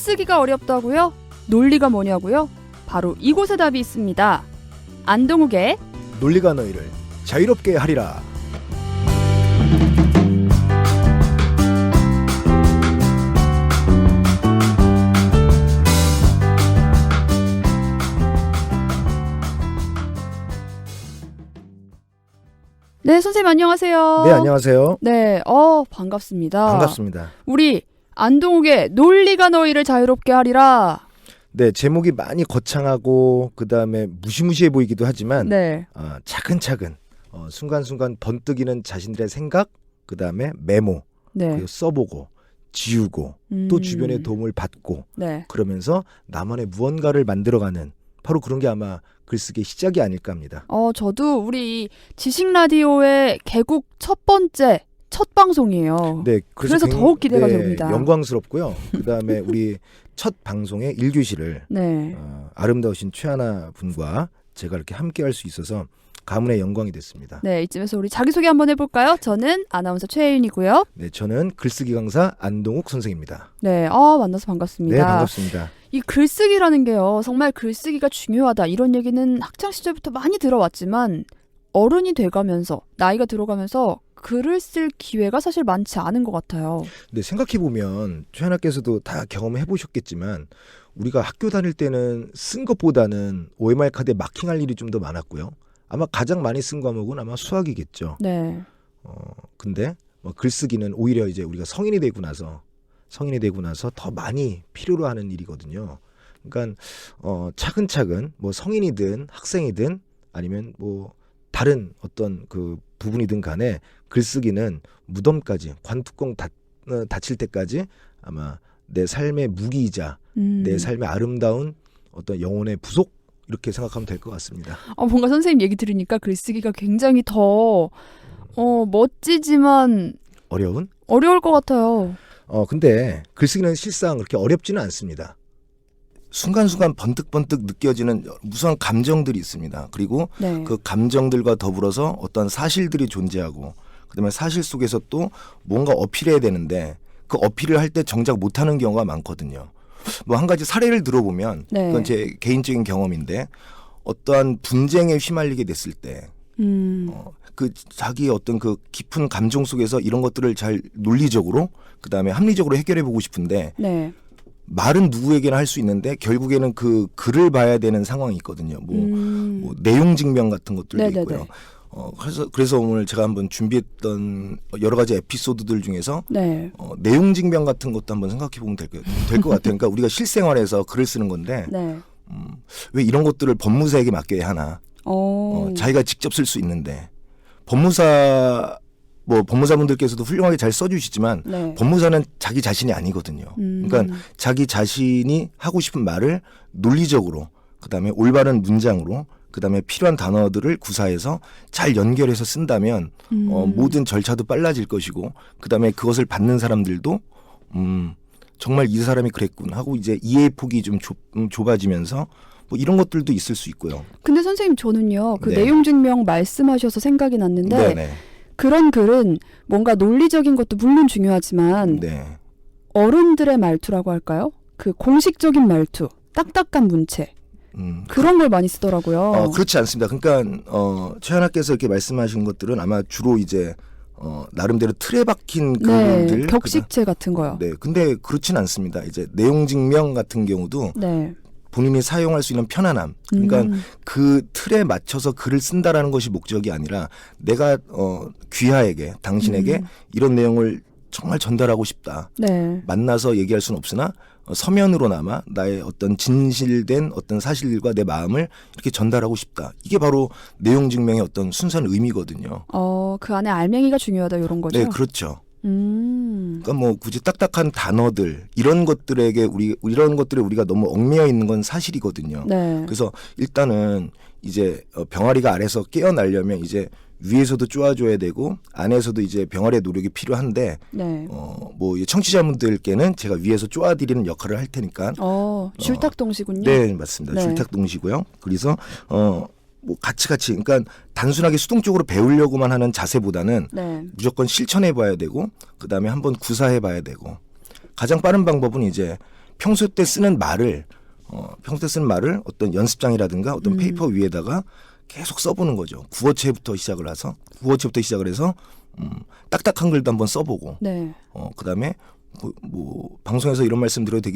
글쓰기가 어렵다고요? 논리가 뭐냐고요? 바로 이곳에 답이 있습니다. 안동욱의 논리가 너희를 자유롭게 하리라. 네, 선생님 안녕하세요. 네, 안녕하세요. 네, 반갑습니다. 반갑습니다. 우리 안동욱의 논리가 너희를 자유롭게 하리라. 네, 제목이 많이 거창하고 그다음에 무시무시해 보이기도 하지만 네. 차근차근 순간순간 번뜩이는 자신들의 생각, 그다음에 메모, 네. 그리고 써보고 지우고 또 주변의 도움을 받고 네. 그러면서 나만의 무언가를 만들어가는 바로 그런 게 아마 글쓰기의 시작이 아닐까 합니다. 저도 우리 지식 라디오의 개국 첫 번째 첫 방송이에요. 네, 그래서 더욱 기대가 됩니다. 영광스럽고요. 그다음에 우리 첫 방송의 1교시를 네. 아름다우신 최하나 분과 제가 이렇게 함께 할 수 있어서 가문의 영광이 됐습니다. 네, 이쯤에서 우리 자기소개 한번 해볼까요? 저는 아나운서 최혜윤이고요. 네, 저는 글쓰기 강사 안동욱 선생입니다. 네, 만나서 반갑습니다. 네, 반갑습니다. 이 글쓰기라는 게요, 정말 글쓰기가 중요하다 이런 얘기는 학창 시절부터 많이 들어왔지만 어른이 돼가면서 나이가 들어가면서 글을 쓸 기회가 사실 많지 않은 것 같아요. 네, 생각해보면 최하나께서도 다 경험해 보셨겠지만 우리가 학교 다닐 때는 쓴 것보다는 OMR 카드에 마킹할 일이 좀 더 많았고요. 아마 가장 많이 쓴 과목은 아마 수학이겠죠. 네. 근데 글쓰기는 오히려 이제 우리가 성인이 되고 나서 더 많이 필요로 하는 일이거든요. 그러니까 차근차근 성인이든 학생이든 아니면 다른 어떤 그 부분이든 간에 글쓰기는 무덤까지 관뚜껑 닫힐 때까지 아마 내 삶의 무기이자 내 삶의 아름다운 어떤 영혼의 부속 이렇게 생각하면 될 것 같습니다. 뭔가 선생님 얘기 들으니까 글쓰기가 굉장히 더 멋지지만 어려울 것 같아요. 근데 글쓰기는 실상 그렇게 어렵지는 않습니다. 순간순간 번뜩번뜩 느껴지는 무수한 감정들이 있습니다. 그리고 네. 그 감정들과 더불어서 어떤 사실들이 존재하고 그다음에 사실 속에서 또 뭔가 어필해야 되는데 그 어필을 할 때 정작 못하는 경우가 많거든요. 한 가지 사례를 들어보면 네. 그건 제 개인적인 경험인데 어떠한 분쟁에 휘말리게 됐을 때 그 자기의 어떤 그 깊은 감정 속에서 이런 것들을 잘 논리적으로 그다음에 합리적으로 해결해 보고 싶은데 네. 말은 누구에게나 할 수 있는데 결국에는 그 글을 봐야 되는 상황이 있거든요. 내용 증명 같은 것들도 네네네. 있고요. 그래서 오늘 제가 한번 준비했던 여러 가지 에피소드들 중에서 네. 내용 증명 같은 것도 한번 생각해 보면 될 것 같아요. 그러니까 우리가 실생활에서 글을 쓰는 건데 네. 왜 이런 것들을 법무사에게 맡겨야 하나? 자기가 직접 쓸 수 있는데 법무사분들께서도 훌륭하게 잘 써주시지만 네. 법무사는 자기 자신이 아니거든요. 그러니까 자기 자신이 하고 싶은 말을 논리적으로 그다음에 올바른 문장으로 그다음에 필요한 단어들을 구사해서 잘 연결해서 쓴다면 모든 절차도 빨라질 것이고 그다음에 그것을 받는 사람들도 정말 이 사람이 그랬군 하고 이제 이해의 폭이 좀 좁아지면서 이런 것들도 있을 수 있고요. 근데 선생님 저는요 그 네. 내용 증명 말씀하셔서 생각이 났는데 네네. 그런 글은 뭔가 논리적인 것도 물론 중요하지만 네. 어른들의 말투라고 할까요? 그 공식적인 말투, 딱딱한 문체 그런 걸 많이 쓰더라고요. 그렇지 않습니다. 그러니까 최하나께서 이렇게 말씀하신 것들은 아마 주로 이제 나름대로 틀에 박힌 글들, 네, 격식체 같은 거요. 네, 근데 그렇진 않습니다. 이제 내용 증명 같은 경우도 네. 본인이 사용할 수 있는 편안함, 그러니까 그 틀에 맞춰서 글을 쓴다라는 것이 목적이 아니라 내가 귀하에게 당신에게 이런 내용을 정말 전달하고 싶다. 네. 만나서 얘기할 수는 없으나 서면으로나마 나의 어떤 진실된 어떤 사실과 내 마음을 이렇게 전달하고 싶다. 이게 바로 내용 증명의 어떤 순수한 의미거든요. 그 안에 알맹이가 중요하다 이런 거죠. 네, 그렇죠. 그러니까 굳이 딱딱한 단어들 이런 것들에 우리가 너무 얽매여 있는 건 사실이거든요. 네. 그래서 일단은 이제 병아리가 알에서 깨어나려면 이제 위에서도 쪼아줘야 되고 안에서도 이제 병아리의 노력이 필요한데 네. 청취자분들께는 제가 위에서 쪼아드리는 역할을 할 테니까 줄탁동시군요. 네, 맞습니다. 네. 줄탁동시고요. 그래서 같이 그러니까 단순하게 수동적으로 배우려고만 하는 자세보다는 네. 무조건 실천해 봐야 되고 그다음에 한번 구사해 봐야 되고 가장 빠른 방법은 이제 평소 때 쓰는 말을 어떤 연습장이라든가 어떤 페이퍼 위에다가 계속 써보는 거죠. 구어체부터 시작을 해서 딱딱한 글도 한번 써보고 네. 그다음에 뭐 방송에서 이런 말씀 드려도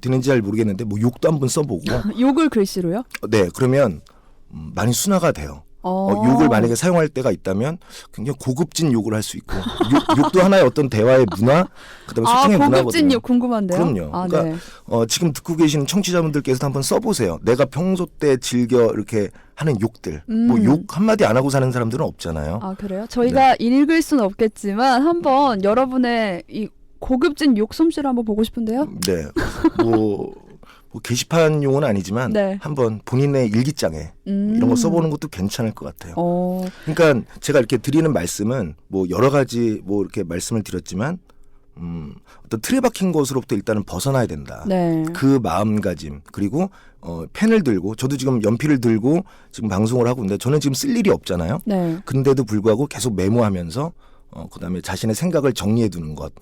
되는지 잘 모르겠는데 뭐 욕도 한번 써보고 욕을 글씨로요? 네, 그러면 많이 순화가 돼요. 욕을 만약에 사용할 때가 있다면 굉장히 고급진 욕을 할 수 있고 욕도 하나의 어떤 대화의 문화, 그다음에 소통의 문화거든요. 고급진 욕 궁금한데요. 그럼요. 그러니까 네. 지금 듣고 계시는 청취자분들께서도 한번 써보세요. 내가 평소 때 즐겨 이렇게 하는 욕들. 뭐 욕 한마디 안 하고 사는 사람들은 없잖아요. 아 그래요? 저희가 읽을 수는 없겠지만 한번 여러분의 이 고급진 욕 솜씨를 한번 보고 싶은데요. 네. 뭐 게시판용은 아니지만 네. 한번 본인의 일기장에 이런 거 써보는 것도 괜찮을 것 같아요. 그러니까 제가 이렇게 드리는 말씀은 뭐 여러 가지 뭐 이렇게 말씀을 드렸지만 어떤 틀에 박힌 것으로부터 일단은 벗어나야 된다. 네. 그 마음가짐, 그리고 펜을 들고, 저도 지금 연필을 들고 지금 방송을 하고 있는데 저는 지금 쓸 일이 없잖아요. 네. 근데도 불구하고 계속 메모하면서 그다음에 자신의 생각을 정리해 두는 것.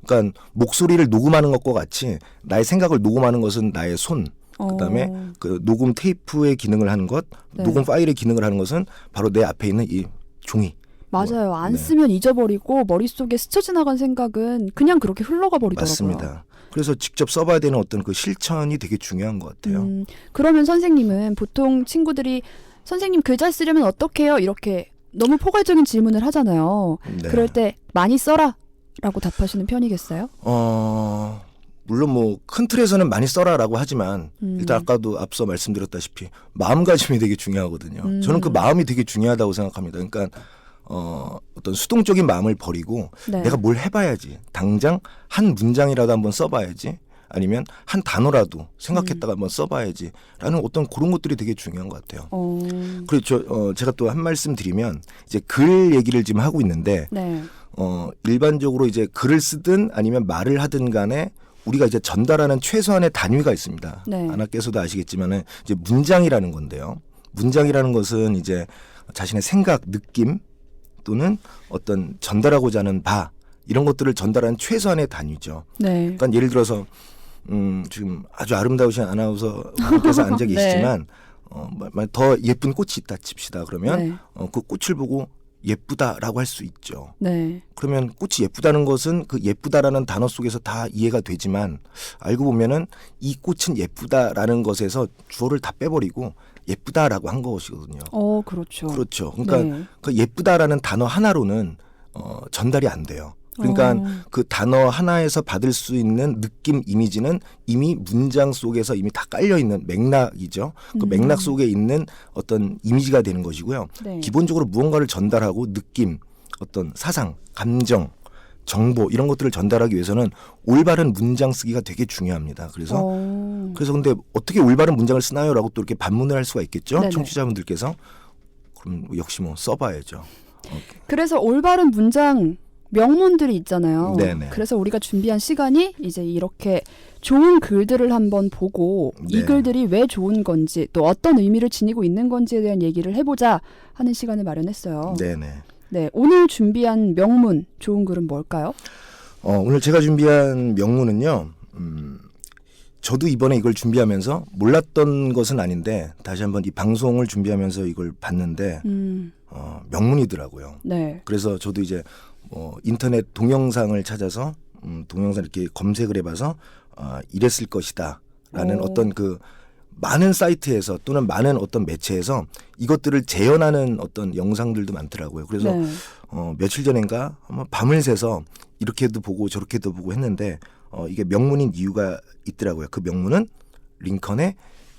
그러니까 목소리를 녹음하는 것과 같이 나의 생각을 녹음하는 것은 나의 손, 그다음에 그 녹음 테이프의 기능을 하는 것, 네. 녹음 파일의 기능을 하는 것은 바로 내 앞에 있는 이 종이. 맞아요. 안 네. 쓰면 잊어버리고 머릿속에 스쳐 지나간 생각은 그냥 그렇게 흘러가 버리더라고요. 맞습니다. 그래서 직접 써봐야 되는 어떤 그 실천이 되게 중요한 것 같아요. 그러면 선생님은 보통 친구들이 선생님 글 잘 쓰려면 어떻게 해요? 이렇게 너무 포괄적인 질문을 하잖아요. 네. 그럴 때 많이 써라 라고 답하시는 편이겠어요? 물론 뭐 큰 틀에서는 많이 써라라고 하지만 일단 아까도 앞서 말씀드렸다시피 마음가짐이 되게 중요하거든요. 저는 그 마음이 되게 중요하다고 생각합니다. 그러니까 어떤 수동적인 마음을 버리고 네. 내가 뭘 해봐야지, 당장 한 문장이라도 한번 써봐야지, 아니면 한 단어라도 생각했다가 한번 써봐야지 라는 어떤 그런 것들이 되게 중요한 것 같아요. 그리고 제가 또 한 말씀 드리면 이제 글 얘기를 지금 하고 있는데 네. 일반적으로 이제 글을 쓰든 아니면 말을 하든 간에 우리가 이제 전달하는 최소한의 단위가 있습니다. 네. 아나께서도 아시겠지만은 이제 문장이라는 건데요. 문장이라는 것은 이제 자신의 생각, 느낌 또는 어떤 전달하고자 하는 바, 이런 것들을 전달하는 최소한의 단위죠. 네. 그러니까 예를 들어서 지금 아주 아름다우신 아나운서께서 앉아 계시지만 더 예쁜 꽃이 있다 칩시다. 그러면 네. 그 꽃을 보고 예쁘다라고 할 수 있죠. 네. 그러면 꽃이 예쁘다는 것은 그 예쁘다라는 단어 속에서 다 이해가 되지만 알고 보면은 이 꽃은 예쁘다라는 것에서 주어를 다 빼버리고 예쁘다라고 한 것이거든요. 그렇죠. 그렇죠. 그러니까 네. 그 예쁘다라는 단어 하나로는 전달이 안 돼요. 그러니까 그 단어 하나에서 받을 수 있는 느낌, 이미지는 이미 문장 속에서 이미 다 깔려 있는 맥락이죠. 그 맥락 속에 있는 어떤 이미지가 되는 것이고요. 네. 기본적으로 무언가를 전달하고 느낌, 어떤 사상, 감정, 정보 이런 것들을 전달하기 위해서는 올바른 문장 쓰기가 되게 중요합니다. 그래서 근데 어떻게 올바른 문장을 쓰나요라고 또 이렇게 반문을 할 수가 있겠죠. 네네. 청취자분들께서. 그럼 역시 뭐 써봐야죠. 그래서 올바른 문장 명문들이 있잖아요. 네네. 그래서 우리가 준비한 시간이 이제 이렇게 좋은 글들을 한번 보고 이 네. 글들이 왜 좋은 건지 또 어떤 의미를 지니고 있는 건지에 대한 얘기를 해보자 하는 시간을 마련했어요. 네네. 네, 오늘 준비한 명문 좋은 글은 뭘까요? 오늘 제가 준비한 명문은요. 저도 이번에 이걸 준비하면서 몰랐던 것은 아닌데 다시 한번 이 방송을 준비하면서 이걸 봤는데 명문이더라고요. 네. 그래서 저도 이제 인터넷 동영상을 찾아서 동영상 이렇게 검색을 해봐서 이랬을 것이다라는 어떤 그 많은 사이트에서 또는 많은 어떤 매체에서 이것들을 재현하는 어떤 영상들도 많더라고요. 그래서 네. 며칠 전인가 한번 밤을 새서 이렇게도 보고 저렇게도 보고 했는데 이게 명문인 이유가 있더라고요. 그 명문은 링컨의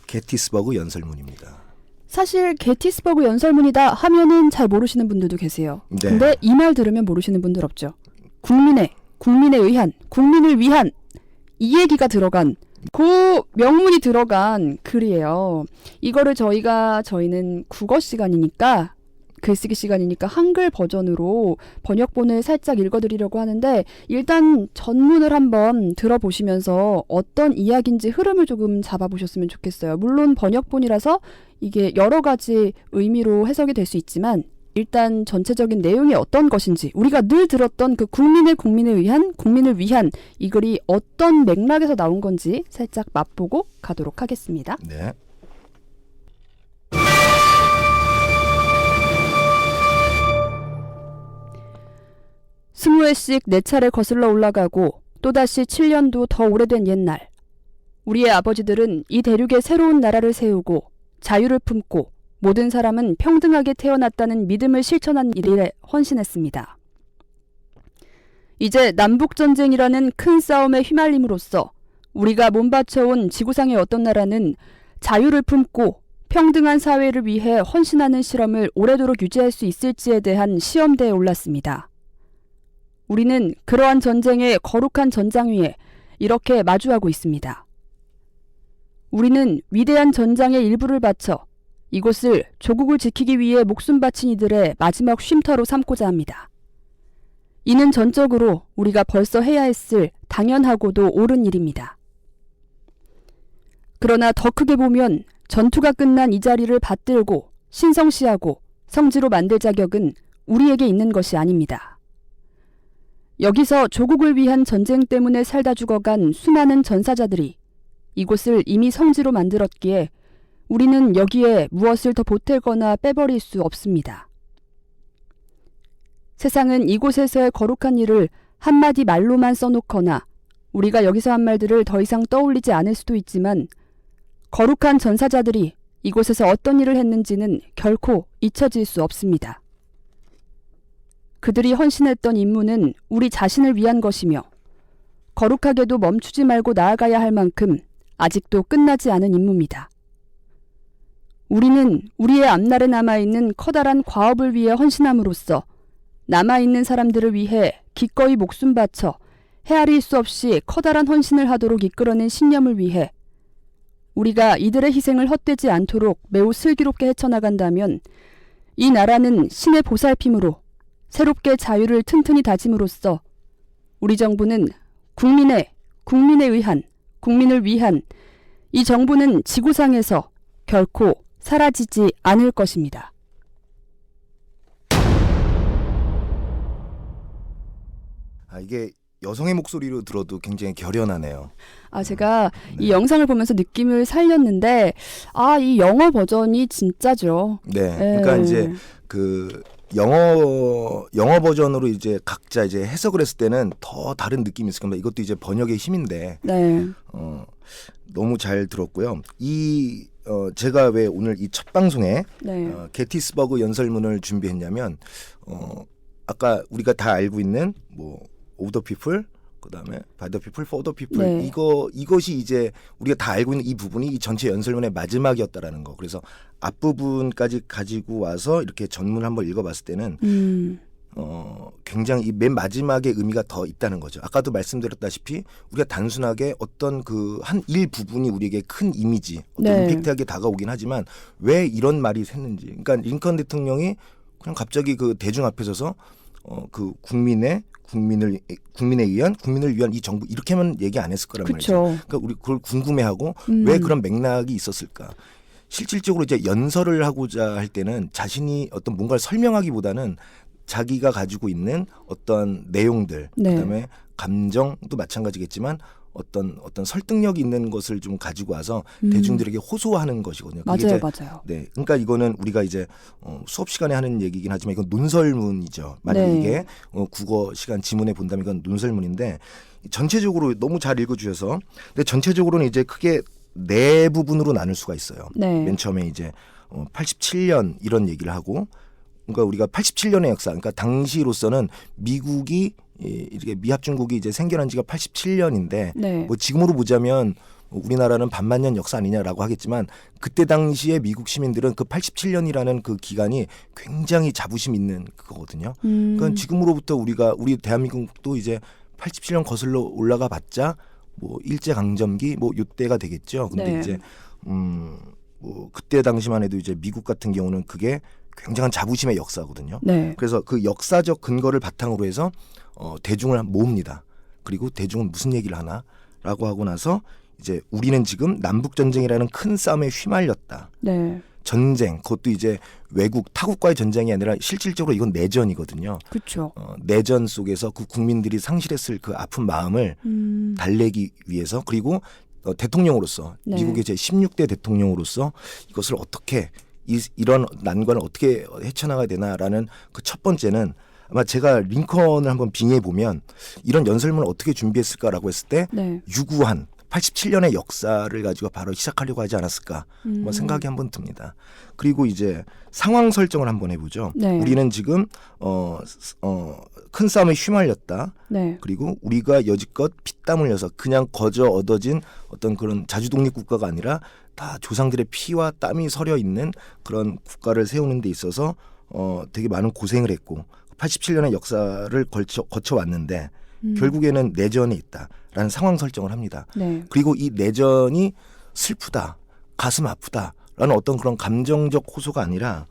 게티스버그 연설문입니다. 사실 게티스버그 연설문이다 하면은 잘 모르시는 분들도 계세요. 네. 근데 이 말 들으면 모르시는 분들 없죠. 국민에 의한, 국민을 위한 이 얘기가 들어간 그 명문이 들어간 글이에요. 이거를 저희는 국어 시간이니까 글쓰기 시간이니까 한글 버전으로 번역본을 살짝 읽어드리려고 하는데 일단 전문을 한번 들어보시면서 어떤 이야기인지 흐름을 조금 잡아보셨으면 좋겠어요. 물론 번역본이라서 이게 여러 가지 의미로 해석이 될 수 있지만 일단 전체적인 내용이 어떤 것인지, 우리가 늘 들었던 그 국민을 위한 이 글이 어떤 맥락에서 나온 건지 살짝 맛보고 가도록 하겠습니다. 네. 스무 회씩 4차례 거슬러 올라가고 또다시 7년도 더 오래된 옛날. 우리의 아버지들은 이 대륙에 새로운 나라를 세우고 자유를 품고 모든 사람은 평등하게 태어났다는 믿음을 실천한 일에 헌신했습니다. 이제 남북전쟁이라는 큰 싸움에 휘말림으로써 우리가 몸바쳐온 지구상의 어떤 나라는 자유를 품고 평등한 사회를 위해 헌신하는 실험을 오래도록 유지할 수 있을지에 대한 시험대에 올랐습니다. 우리는 그러한 전쟁의 거룩한 전장 위에 이렇게 마주하고 있습니다. 우리는 위대한 전장의 일부를 바쳐 이곳을 조국을 지키기 위해 목숨 바친 이들의 마지막 쉼터로 삼고자 합니다. 이는 전적으로 우리가 벌써 해야 했을 당연하고도 옳은 일입니다. 그러나 더 크게 보면 전투가 끝난 이 자리를 받들고 신성시하고 성지로 만들 자격은 우리에게 있는 것이 아닙니다. 여기서 조국을 위한 전쟁 때문에 살다 죽어간 수많은 전사자들이 이곳을 이미 성지로 만들었기에 우리는 여기에 무엇을 더 보태거나 빼버릴 수 없습니다. 세상은 이곳에서의 거룩한 일을 한마디 말로만 써놓거나 우리가 여기서 한 말들을 더 이상 떠올리지 않을 수도 있지만 거룩한 전사자들이 이곳에서 어떤 일을 했는지는 결코 잊혀질 수 없습니다. 그들이 헌신했던 임무는 우리 자신을 위한 것이며 거룩하게도 멈추지 말고 나아가야 할 만큼 아직도 끝나지 않은 임무입니다. 우리는 우리의 앞날에 남아있는 커다란 과업을 위해 헌신함으로써 남아있는 사람들을 위해 기꺼이 목숨 바쳐 헤아릴 수 없이 커다란 헌신을 하도록 이끌어낸 신념을 위해 우리가 이들의 희생을 헛되지 않도록 매우 슬기롭게 헤쳐나간다면 이 나라는 신의 보살핌으로 새롭게 자유를 튼튼히 다짐으로써 우리 정부는 국민을 위한 이 정부는 지구상에서 결코 사라지지 않을 것입니다. 이게 여성의 목소리로 들어도 굉장히 결연하네요. 제가 이 영상을 보면서 느낌을 살렸는데 이 영어 버전이 진짜죠. 네. 그러니까 이제 그 영어 버전으로 이제 각자 이제 해석을 했을 때는 더 다른 느낌이 있을 겁니다. 이것도 이제 번역의 힘인데. 네. 너무 잘 들었고요. 제가 왜 오늘 이 첫 방송에 게티스버그 연설문을 준비했냐면 아까 우리가 다 알고 있는 뭐 of the people, 그다음에 by the people, for the people 이것이 이제 우리가 다 알고 있는 이 부분이 이 전체 연설문의 마지막이었다라는 거. 그래서 앞부분까지 가지고 와서 이렇게 전문 한번 읽어봤을 때는 굉장히 이 맨 마지막의 의미가 더 있다는 거죠. 아까도 말씀드렸다시피 우리가 단순하게 어떤 그 한 일부분이 우리에게 큰 이미지, 어떤 임팩트하게 다가오긴 하지만 왜 이런 말이 샜는지. 그러니까 링컨 대통령이 그냥 갑자기 그 대중 앞에 서서 그 국민을 위한 이 정부 이렇게만 얘기 안 했을 거란 말이죠. 그러니까 우리 그걸 궁금해하고 왜 그런 맥락이 있었을까. 실질적으로 이제 연설을 하고자 할 때는 자신이 어떤 뭔가를 설명하기보다는 자기가 가지고 있는 어떤 내용들, 그다음에 감정도 마찬가지겠지만 어떤 설득력이 있는 것을 좀 가지고 와서 대중들에게 호소하는 것이거든요. 맞아요. 네, 그러니까 이거는 우리가 이제 수업 시간에 하는 얘기긴 하지만 이건 논설문이죠. 만약에 이게 국어 시간 지문에 본다면 이건 논설문인데 전체적으로 너무 잘 읽어주셔서, 근데 전체적으로는 이제 크게 네 부분으로 나눌 수가 있어요. 맨 처음에 이제 87년 이런 얘기를 하고, 그러니까 우리가 87년의 역사, 그러니까 당시로서는 미국이 이렇게 미합중국이 이제 생겨난 지가 87년인데 뭐 지금으로 보자면 우리나라는 반만년 역사 아니냐라고 하겠지만 그때 당시에 미국 시민들은 그 87년이라는 그 기간이 굉장히 자부심 있는 그거거든요. 그러니까 지금으로부터 우리 대한민국도 이제 87년 거슬러 올라가 봤자 뭐 일제 강점기 뭐 요때가 되겠죠. 근데 이제 뭐 그때 당시만 해도 이제 미국 같은 경우는 그게 굉장한 자부심의 역사거든요. 그래서 그 역사적 근거를 바탕으로 해서 대중을 모읍니다. 그리고 대중은 무슨 얘기를 하나라고 하고 나서 이제 우리는 지금 남북 전쟁이라는 큰 싸움에 휘말렸다. 전쟁, 그것도 이제 외국 타국과의 전쟁이 아니라 실질적으로 이건 내전이거든요. 그렇죠. 내전 속에서 그 국민들이 상실했을 그 아픈 마음을 달래기 위해서, 그리고 대통령으로서 네. 미국의 제 16대 대통령으로서 이것을 어떻게 이런 난관을 어떻게 헤쳐나가야 되나라는 그 첫 번째는, 아마 제가 링컨을 한번 빙의해 보면 이런 연설문을 어떻게 준비했을까라고 했을 때 네. 유구한 87년의 역사를 가지고 바로 시작하려고 하지 않았을까 뭐 생각이 한번 듭니다. 그리고 이제 상황 설정을 한번 해보죠. 네. 우리는 지금 큰 싸움에 휘말렸다. 네. 그리고 우리가 여지껏 피땀 흘려서 그냥 거저 얻어진 어떤 그런 자주독립 국가가 아니라 다 조상들의 피와 땀이 서려 있는 그런 국가를 세우는 데 있어서 되게 많은 고생을 했고 87년의 역사를 거쳐 왔는데 결국에는 내전에 있다라는 상황 설정을 합니다. 네. 그리고 이 내전이 슬프다, 가슴 아프다라는 어떤 그런 감정적 호소가 아니라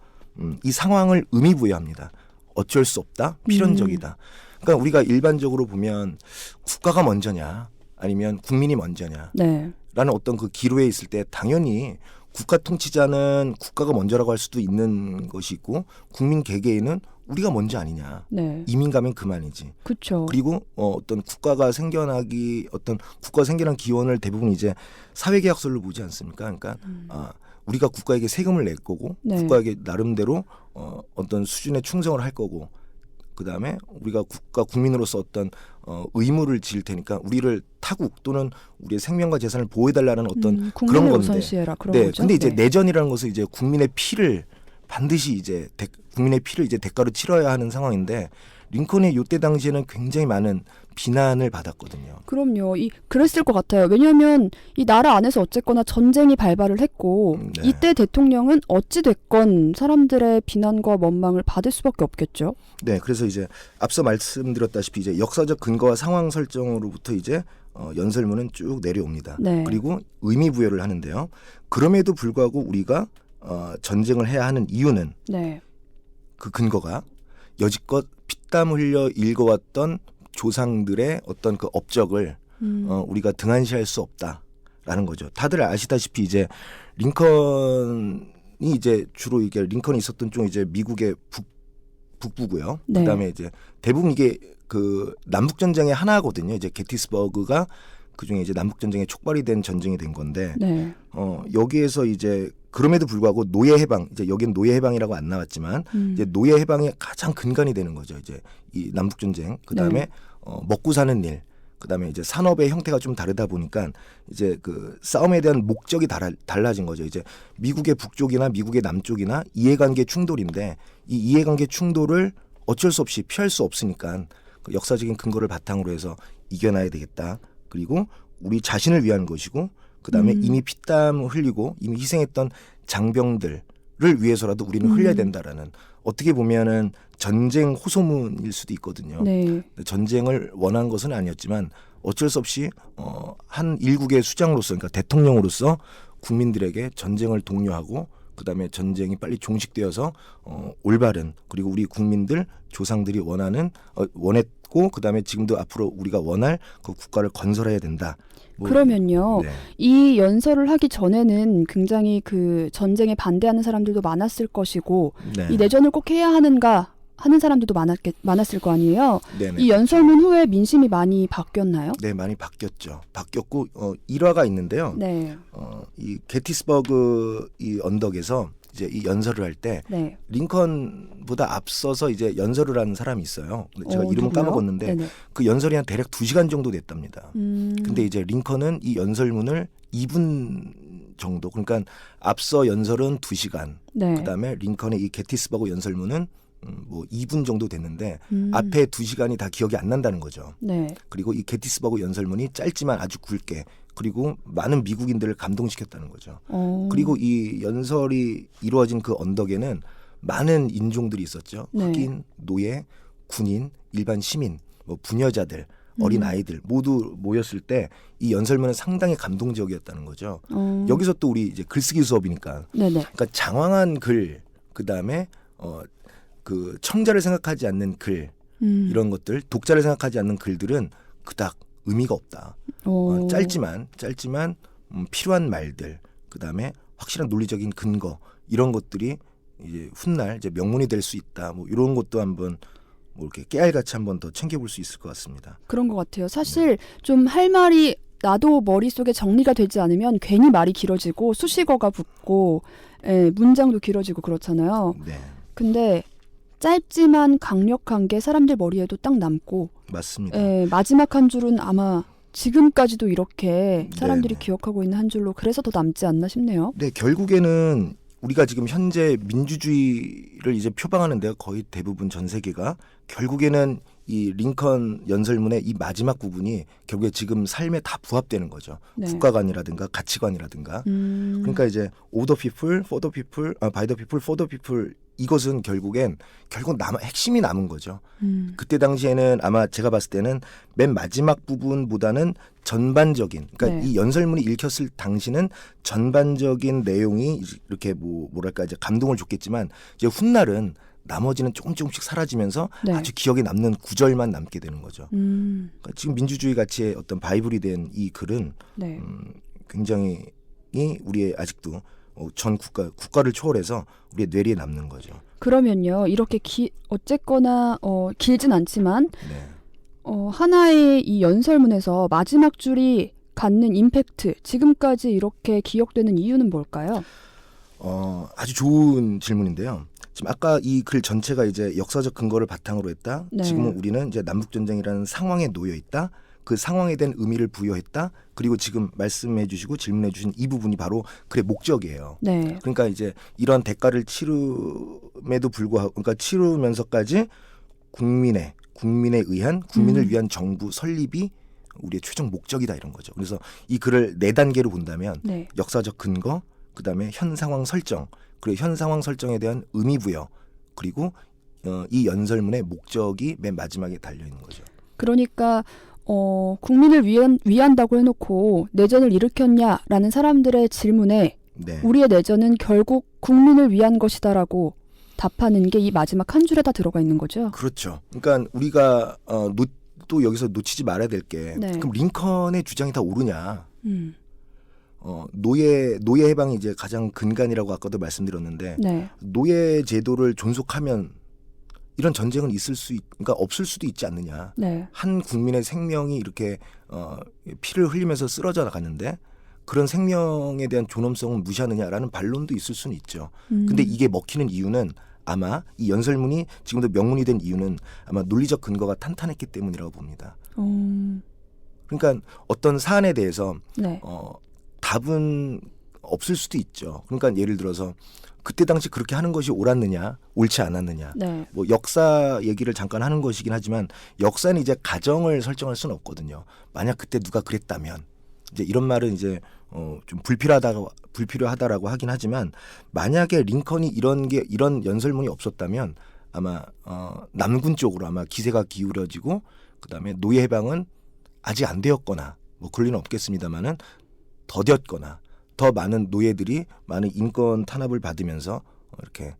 이 상황을 의미 부여합니다. 어쩔 수 없다, 필연적이다. 그러니까 우리가 일반적으로 보면 국가가 먼저냐 아니면 국민이 먼저냐 네. 라는 어떤 그 기로에 있을 때 당연히 국가 통치자는 국가가 먼저라고 할 수도 있는 것이 있고 국민 개개인은 우리가 먼저 아니냐. 네. 이민 가면 그만이지. 그렇죠. 그리고 어떤 국가가 생겨나기 어떤 국가 생겨난 기원을 대부분 이제 사회계약서를 보지 않습니까? 그러니까 우리가 국가에게 세금을 낼 거고 네. 국가에게 나름대로 어떤 수준의 충성을 할 거고 그다음에 우리가 국민으로서 어떤 의무를 지을 테니까 우리를 타국 또는 우리의 생명과 재산을 보호해달라는 어떤 그런 국민을 건데. 우선시해라 그런 네, 거죠. 근데 이제 네. 내전이라는 것은 이제 국민의 피를 반드시 이제 국민의 피를 이제 대가로 치러야 하는 상황인데 링컨이 이때 당시에는 굉장히 많은 비난을 받았거든요. 그럼요. 그랬을 것 같아요. 왜냐하면 이 나라 안에서 어쨌거나 전쟁이 발발을 했고 네. 이때 대통령은 어찌 됐건 사람들의 비난과 원망을 받을 수밖에 없겠죠. 네, 그래서 이제 앞서 말씀드렸다시피 이제 역사적 근거와 상황 설정으로부터 이제 연설문은 쭉 내려옵니다. 네. 그리고 의미 부여를 하는데요. 그럼에도 불구하고 우리가 전쟁을 해야 하는 이유는 네. 그 근거가 여지껏 피땀 흘려 읽어왔던 조상들의 어떤 그 업적을 우리가 등한시할 수 없다라는 거죠. 다들 아시다시피 이제 링컨이 이제 주로 이게 링컨이 있었던 쪽 이제 미국의 북부고요. 네. 그다음에 이제 대부분 이게 그 남북 전쟁의 하나거든요. 이제 게티스버그가 그중에 이제 남북 전쟁에 촉발이 된 전쟁이 된 건데 네. 여기에서 이제 그럼에도 불구하고 노예 해방, 이제 여기는 노예 해방이라고 안 나왔지만 이제 노예 해방의 가장 근간이 되는 거죠. 이제 이 남북 전쟁, 그다음에 네. 먹고 사는 일, 그다음에 이제 산업의 형태가 좀 다르다 보니까 이제 그 싸움에 대한 목적이 달라진 거죠. 이제 미국의 북쪽이나 미국의 남쪽이나 이해관계 충돌인데 이 이해관계 충돌을 어쩔 수 없이 피할 수 없으니까 그 역사적인 근거를 바탕으로 해서 이겨나야 되겠다. 그리고 우리 자신을 위한 것이고 그다음에 이미 피땀 흘리고 이미 희생했던 장병들을 위해서라도 우리는 흘려야 된다라는 어떻게 보면은 전쟁 호소문일 수도 있거든요. 네. 전쟁을 원한 것은 아니었지만 어쩔 수 없이 한 일국의 수장으로서 그러니까 대통령으로서 국민들에게 전쟁을 독려하고 그다음에 전쟁이 빨리 종식되어서 올바른 그리고 우리 국민들 조상들이 원했고 그다음에 지금도 앞으로 우리가 원할 그 국가를 건설해야 된다. 그러면요. 네. 이 연설을 하기 전에는 굉장히 그 전쟁에 반대하는 사람들도 많았을 것이고 네. 이 내전을 꼭 해야 하는가 하는 사람들도 많았을 거 아니에요. 네네. 이 연설문 후에 민심이 많이 바뀌었나요? 네, 많이 바뀌었죠. 바뀌었고 일화가 있는데요. 네. 이 게티스버그 이 언덕에서 이제 이 연설을 할 때 네. 링컨보다 앞서서 이제 연설을 하는 사람이 있어요. 근데 제가 이름은 누구요? 까먹었는데 네네. 그 연설이 한 대략 2시간 정도 됐답니다. 근데 이제 링컨은 이 연설문을 2분 정도, 그러니까 앞서 연설은 2시간, 네. 그다음에 링컨의 이 게티스버그 연설문은 뭐 2분 정도 됐는데 앞에 2시간이 다 기억이 안 난다는 거죠. 네. 그리고 이 게티스버그 연설문이 짧지만 아주 굵게 그리고 많은 미국인들을 감동시켰다는 거죠. 그리고 이 연설이 이루어진 그 언덕에는 많은 인종들이 있었죠. 네. 흑인, 노예, 군인, 일반 시민, 뭐 부녀자들, 어린 아이들 모두 모였을 때 이 연설문은 상당히 감동적이었다는 거죠. 여기서 또 우리 이제 글쓰기 수업이니까, 네네. 그러니까 장황한 글, 그 다음에 그 청자를 생각하지 않는 글 이런 것들, 독자를 생각하지 않는 글들은 그닥 의미가 없다. 짧지만 필요한 말들, 그 다음에 확실한 논리적인 근거 이런 것들이 이제 훗날 이제 명문이 될 수 있다. 뭐 이런 것도 한번 뭐 이렇게 깨알같이 한번 더 챙겨볼 수 있을 것 같습니다. 그런 것 같아요. 사실 좀 할 말이 나도 머릿속에 정리가 되지 않으면 괜히 말이 길어지고 수식어가 붙고 문장도 길어지고 그렇잖아요. 네, 근데 짧지만 강력한 게 사람들 머리에도 딱 남고 맞습니다. 마지막 한 줄은 아마 지금까지도 이렇게 사람들이 네네. 기억하고 있는 한 줄로 그래서 더 남지 않나 싶네요. 네, 결국에는 우리가 지금 현재 민주주의를 이제 표방하는데요. 거의 대부분 전 세계가 결국에는 이 링컨 연설문의 이 마지막 부분이 결국에 지금 삶에 다 부합되는 거죠. 네. 국가관이라든가 가치관이라든가. 그러니까 이제 of the people, for the people, by the people, for the people 이것은 결국 핵심이 남은 거죠. 그때 당시에는 아마 제가 봤을 때는 맨 마지막 부분보다는 전반적인, 그러니까 네. 이 연설문이 읽혔을 당시는 전반적인 내용이 이렇게 뭐랄까 이제 감동을 줬겠지만 이제 훗날은 나머지는 조금씩 사라지면서 네. 아주 기억에 남는 구절만 남게 되는 거죠. 음, 그러니까 지금 민주주의 가치의 어떤 바이블이 된 이 글은 네. 굉장히 우리의 아직도 전 국가를 초월해서 우리의 뇌리에 남는 거죠. 그러면요, 이렇게 어쨌거나 길진 않지만 네. 하나의 이 연설문에서 마지막 줄이 갖는 임팩트, 지금까지 이렇게 기억되는 이유는 뭘까요? 아주 좋은 질문인데요. 지금 아까 이 글 전체가 이제 역사적 근거를 바탕으로 했다. 네. 지금은 우리는 이제 남북 전쟁이라는 상황에 놓여 있다. 그 상황에 대한 의미를 부여했다. 그리고 지금 말씀해 주시고 질문해 주신 이 부분이 바로 글의 목적이에요. 네. 그러니까 이제 이런 대가를 치름에도 불구하고, 그러니까 치르면서까지 국민에 의한 국민을 위한 정부 설립이 우리의 최종 목적이다 이런 거죠. 그래서 이 글을 4단계로 본다면 네. 역사적 근거, 그다음에 현 상황 설정, 그리고 현 상황 설정에 대한 의미 부여, 그리고 이 연설문의 목적이 맨 마지막에 달려 있는 거죠. 그러니까 국민을 위한다고 해놓고 내전을 일으켰냐라는 사람들의 질문에 네. 우리의 내전은 결국 국민을 위한 것이다라고 답하는 게 이 마지막 한 줄에 다 들어가 있는 거죠. 그렇죠. 그러니까 우리가 또 여기서 놓치지 말아야 될 게 네. 그럼 링컨의 주장이 다 옳으냐? 음. 노예 해방이 이제 가장 근간이라고 아까도 말씀드렸는데 네. 노예 제도를 존속하면 이런 전쟁은 그러니까 없을 수도 있지 않느냐. 네. 한 국민의 생명이 이렇게 피를 흘리면서 쓰러져 나갔는데 그런 생명에 대한 존엄성은 무시하느냐라는 반론도 있을 수는 있죠. 근데 이게 먹히는 이유는 아마 이 연설문이 지금도 명문이 된 이유는 아마 논리적 근거가 탄탄했기 때문이라고 봅니다. 그러니까 어떤 사안에 대해서 네. 답은 없을 수도 있죠. 그러니까 예를 들어서 그때 당시 그렇게 하는 것이 옳았느냐, 옳지 않았느냐. 네. 뭐 역사 얘기를 잠깐 하는 것이긴 하지만 역사는 이제 가정을 설정할 수는 없거든요. 만약 그때 누가 그랬다면 이제 이런 말은 이제 좀 불필요하다라고 하긴 하지만 만약에 링컨이 이런 연설문이 없었다면 아마 남군 쪽으로 아마 기세가 기울어지고 그다음에 노예 해방은 아직 안 되었거나 뭐 그럴 리는 없겠습니다만은 더뎠거나 더 많은 노예들이 많은 인권 탄압을 받으면서 이렇게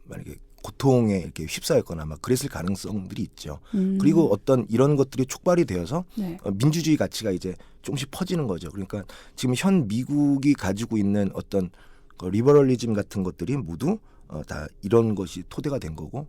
만약에 고통에 이렇게 휩싸였거나 막 그랬을 가능성들이 있죠. 그리고 어떤 이런 것들이 촉발이 되어서 네. 민주주의 가치가 이제 조금씩 퍼지는 거죠. 그러니까 지금 현 미국이 가지고 있는 어떤 리버럴리즘 같은 것들이 모두 다 이런 것이 토대가 된 거고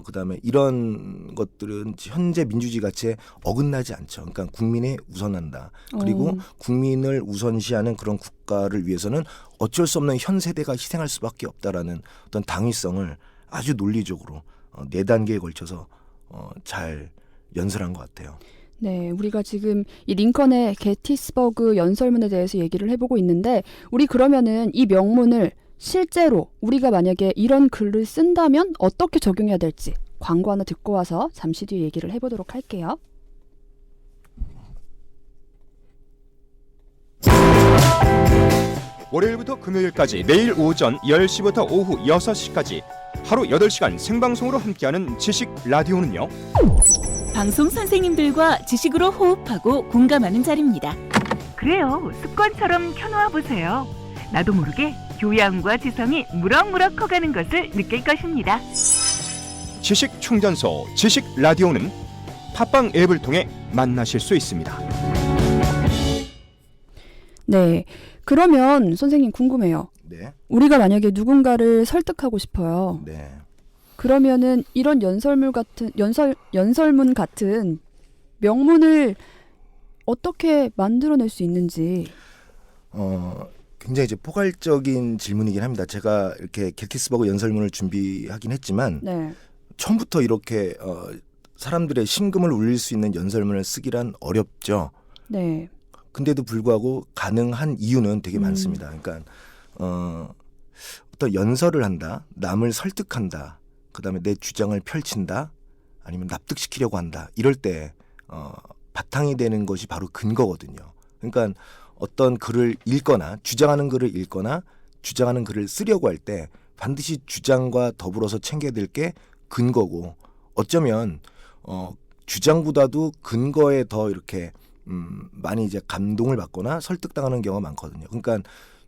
그다음에 이런 것들은 현재 민주주의 가치에 어긋나지 않죠. 그러니까 국민이 우선한다. 그리고 국민을 우선시하는 그런 국가를 위해서는 어쩔 수 없는 현 세대가 희생할 수밖에 없다라는 어떤 당위성을 아주 논리적으로 4단계에 걸쳐서 잘 연설한 것 같아요. 네, 우리가 지금 이 링컨의 게티스버그 연설문에 대해서 얘기를 해보고 있는데 우리 그러면은 이 명문을 실제로 우리가 만약에 이런 글을 쓴다면 어떻게 적용해야 될지 광고 하나 듣고 와서 잠시 뒤에 얘기를 해보도록 할게요. 월요일부터 금요일까지 매일 오전 10시부터 오후 6시까지 하루 8시간 생방송으로 함께하는 지식 라디오는요. 방송 선생님들과 지식으로 호흡하고 공감하는 자리입니다. 그래요. 습관처럼 켜놓아 보세요. 나도 모르게 교양과 지성이 무럭무럭 커가는 것을 느낄 것입니다. 지식 충전소 지식 라디오는 팟빵 앱을 통해 만나실 수 있습니다. 네, 그러면 선생님 궁금해요. 네. 우리가 만약에 누군가를 설득하고 싶어요. 네. 그러면은 이런 연설문 같은 명문을 어떻게 만들어낼 수 있는지. 굉장히 이제 포괄적인 질문이긴 합니다. 제가 이렇게 게티스버그 연설문을 준비하긴 했지만 네. 처음부터 이렇게 사람들의 심금을 울릴 수 있는 연설문을 쓰기란 어렵죠. 네. 근데도 불구하고 가능한 이유는 되게 많습니다. 그러니까 어떤 연설을 한다, 남을 설득한다, 그다음에 내 주장을 펼친다, 아니면 납득시키려고 한다. 이럴 때 바탕이 되는 것이 바로 근거거든요. 그러니까 어떤 글을 읽거나 주장하는 글을 읽거나 주장하는 글을 쓰려고 할 때 반드시 주장과 더불어서 챙겨야 될 게 근거고, 어쩌면 주장보다도 근거에 더 이렇게 많이 이제 감동을 받거나 설득당하는 경우가 많거든요. 그러니까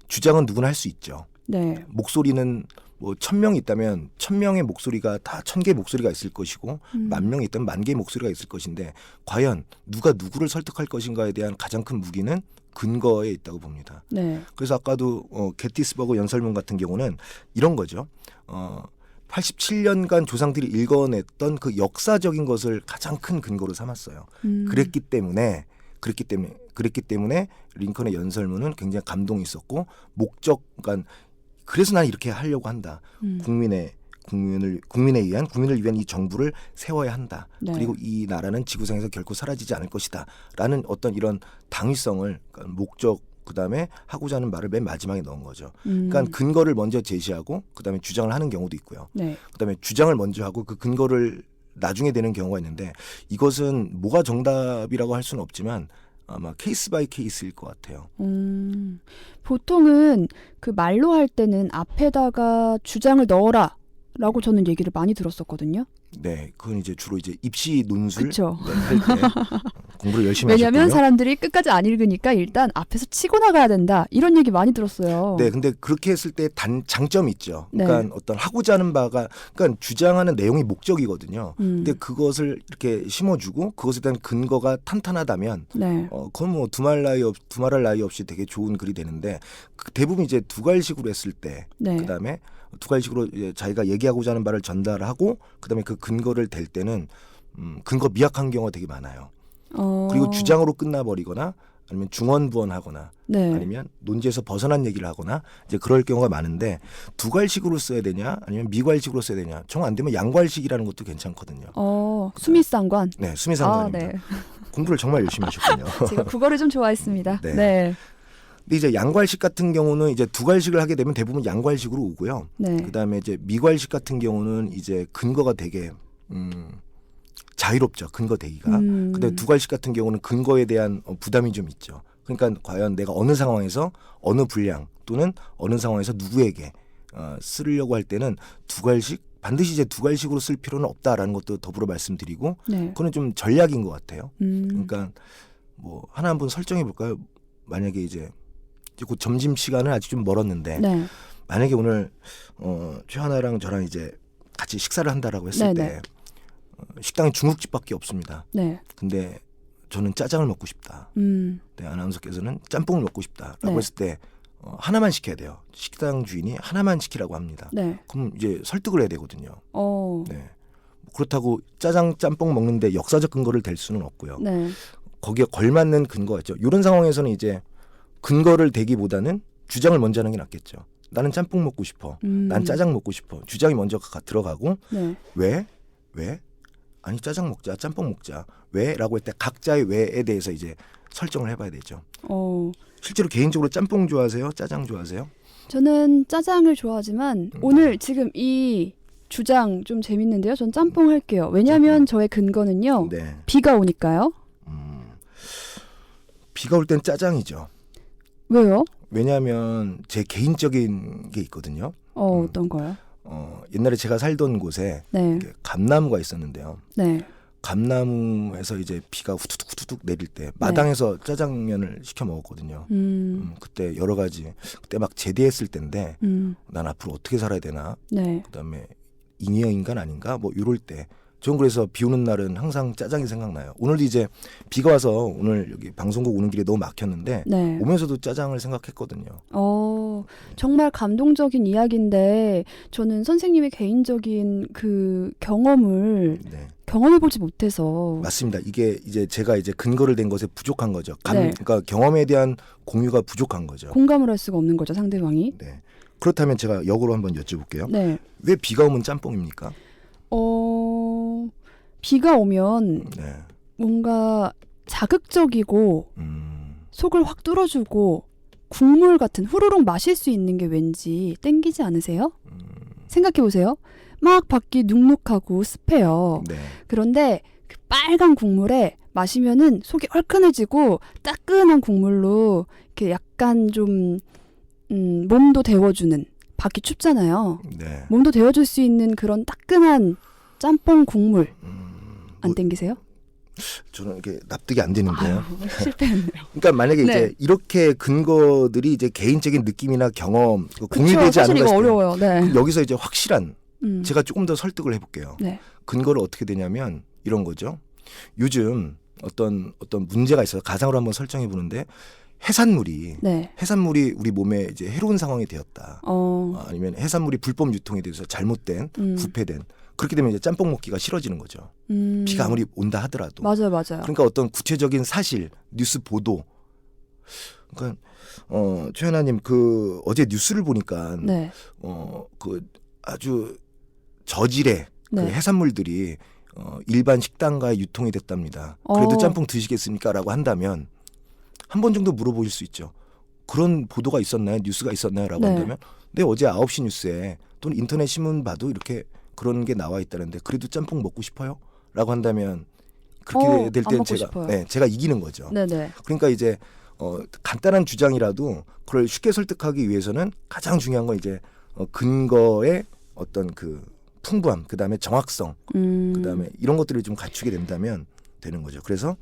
주장은 누구나 할 수 있죠. 네. 목소리는 뭐 1000명이 있다면 1000명의 목소리가 다 1000개의 목소리가 있을 것이고 10,000명이 있다면 10,000개의 목소리가 있을 것인데 과연 누가 누구를 설득할 것인가에 대한 가장 큰 무기는 근거에 있다고 봅니다. 네. 그래서 아까도 게티스버그 연설문 같은 경우는 이런 거죠. 87년간 조상들이 읽어냈던 그 역사적인 것을 가장 큰 근거로 삼았어요. 그랬기 때문에 링컨의 연설문은 굉장히 감동이 있었고 그러니까 그래서 난 이렇게 하려고 한다. 국민을 위한 이 정부를 세워야 한다. 네. 그리고 이 나라는 지구상에서 결코 사라지지 않을 것이다. 라는 어떤 이런 당위성을, 그러니까 목적, 그다음에 하고자 하는 말을 맨 마지막에 넣은 거죠. 그러니까 근거를 먼저 제시하고 그다음에 주장을 하는 경우도 있고요. 네. 그다음에 주장을 먼저 하고 그 근거를 나중에 되는 경우가 있는데, 이것은 뭐가 정답이라고 할 수는 없지만 아마 케이스 바이 케이스일 것 같아요. 보통은 그 말로 할 때는 앞에다가 주장을 넣어라 라고 저는 얘기를 많이 들었었거든요. 네, 그건 이제 주로 이제 입시 논술 그쵸. 할 때 공부를 열심히 왜냐면 하셨군요. 사람들이 끝까지 안 읽으니까 일단 앞에서 치고 나가야 된다. 이런 얘기 많이 들었어요. 네, 근데 그렇게 했을 때 장점이 있죠. 그러니까 네. 어떤 하고자 하는 바가, 그러니까 주장하는 내용이 목적이거든요. 근데 그것을 이렇게 심어주고 그것에 대한 근거가 탄탄하다면, 네. 그건 뭐 두말할 나위 없이 되게 좋은 글이 되는데, 대부분 이제 두괄식으로 했을 때, 네. 그다음에 두괄식으로 이제 자기가 얘기하고자 하는 바를 전달하고, 그다음에 그 근거를 댈 때는 근거 미약한 경우가 되게 많아요. 그리고 주장으로 끝나버리거나 아니면 중언부언하거나 네. 아니면 논지에서 벗어난 얘기를 하거나 이제 그럴 경우가 많은데, 두괄식으로 써야 되냐 아니면 미괄식으로 써야 되냐, 정 안 되면 양괄식이라는 것도 괜찮거든요. 수미상관. 네, 수미상관입니다. 네. 공부를 정말 열심히 하셨군요. 제가 국어를 좀 좋아했습니다. 네. 네. 근데 이제 양괄식 같은 경우는 이제 두괄식을 하게 되면 대부분 양괄식으로 오고요. 네. 그다음에 이제 미괄식 같은 경우는 이제 근거가 되게 자유롭죠. 근거 대기가. 근데 두괄식 같은 경우는 근거에 대한 부담이 좀 있죠. 그러니까 과연 내가 어느 상황에서 어느 분량 또는 어느 상황에서 누구에게 쓰려고 할 때는 반드시 이제 두괄식으로 쓸 필요는 없다라는 것도 더불어 말씀드리고, 네. 그거는 좀 전략인 것 같아요. 그러니까 뭐 하나 한번 설정해 볼까요? 만약에 이제 곧 점심 시간은 아직 좀 멀었는데, 네. 만약에 오늘 최하나랑 저랑 이제 같이 식사를 한다라고 했을 네네. 때 식당에 중국집밖에 없습니다. 네. 근데 저는 짜장을 먹고 싶다. 네, 아나운서께서는 짬뽕을 먹고 싶다라고 네. 했을 때 하나만 시켜야 돼요. 식당 주인이 하나만 시키라고 합니다. 네. 그럼 이제 설득을 해야 되거든요. 네. 그렇다고 짜장 짬뽕 먹는데 역사적 근거를 댈 수는 없고요. 네. 거기에 걸맞는 근거가 있죠. 이런 상황에서는 이제 근거를 대기보다는 주장을 먼저 하는 게 낫겠죠. 나는 짬뽕 먹고 싶어. 난 짜장 먹고 싶어. 주장이 먼저 들어가고, 네. 왜? 아니 짜장 먹자, 짬뽕 먹자. 왜? 라고 할 때 각자의 왜에 대해서 이제 설정을 해봐야 되죠. 실제로 개인적으로 짬뽕 좋아하세요? 짜장 좋아하세요? 저는 짜장을 좋아하지만 오늘 지금 이 주장 좀 재밌는데요. 전 짬뽕 할게요. 왜냐하면 저의 근거는요. 네. 비가 오니까요. 비가 올 땐 짜장이죠. 왜요? 왜냐하면 제 개인적인 게 있거든요. 어떤 거요? 옛날에 제가 살던 곳에 네. 감나무가 있었는데요. 네. 감나무에서 이제 비가 후두둑 내릴 때 마당에서 짜장면을 시켜 먹었거든요. 그때 여러 가지, 그때 막 제대했을 때인데 난 앞으로 어떻게 살아야 되나, 네. 그다음에 잉여 인간 아닌가 뭐 이럴 때 전 그래서 비 오는 날은 항상 짜장이 생각나요. 오늘도 이제 비가 와서 오늘 여기 방송국 오는 길에 너무 막혔는데 네. 오면서도 짜장을 생각했거든요. 정말 감동적인 이야기인데 저는 선생님의 개인적인 그 경험을 네. 경험해보지 못해서 맞습니다. 이게 이제 제가 이제 근거를 댄 것에 부족한 거죠. 네. 그러니까 경험에 대한 공유가 부족한 거죠. 공감을 할 수가 없는 거죠, 상대방이. 네. 그렇다면 제가 역으로 한번 여쭤볼게요. 네. 왜 비가 오면 짬뽕입니까? 비가 오면 네. 뭔가 자극적이고 음, 속을 확 뚫어주고 국물 같은 후루룩 마실 수 있는 게 왠지 땡기지 않으세요? 생각해보세요. 막 밖이 눅눅하고 습해요. 네. 그런데 그 빨간 국물에 마시면은 속이 얼큰해지고 따끈한 국물로 이렇게 약간 좀 몸도 데워주는, 밖이 춥잖아요. 네. 몸도 데워줄 수 있는 그런 따끈한 짬뽕 국물 안 땡기세요? 저는 이게 납득이 안 되는데요. 아유, 실패했네요. 그러니까 만약에 네. 이제 이렇게 근거들이 이제 개인적인 느낌이나 경험 그쵸, 공유되지 사실 않은 이거 것일 때 어려워요. 네. 여기서 이제 확실한 음. 제가 조금 더 설득을 해볼게요. 네. 근거를 어떻게 되냐면 이런 거죠. 요즘 어떤 문제가 있어요. 가상으로 한번 설정해 보는데 해산물이 네. 우리 몸에 이제 해로운 상황이 되었다. 아니면 해산물이 불법 유통에 대해서 잘못된 부패된 그렇게 되면 이제 짬뽕 먹기가 싫어지는 거죠. 비가 아무리 온다 하더라도. 맞아요. 그러니까 어떤 구체적인 사실, 뉴스 보도. 그러니까 최연아님 그 어제 뉴스를 보니까 네. 그 아주 저질의 그 네. 해산물들이 일반 식당가에 유통이 됐답니다. 그래도 짬뽕 드시겠습니까?라고 한다면 한 번 정도 물어보실 수 있죠. 그런 보도가 있었나요? 뉴스가 있었나요?라고 네. 한다면 네 어제 9시 뉴스에 또는 인터넷 신문 봐도 이렇게 그런 게 나와 있다는데 그래도 짬뽕 먹고 싶어요? 라고 한다면 그렇게 될 안 때 먹고 싶어요. 제가 이기는 거죠. 네네. 그러니까 이제 간단한 주장이라도 그걸 쉽게 설득하기 위해서는 가장 중요한 건 이제 근거의 어떤 그 풍부함, 그다음에 정확성, 그다음에 이런 것들을 좀 갖추게 된다면 되는 거죠. 그래서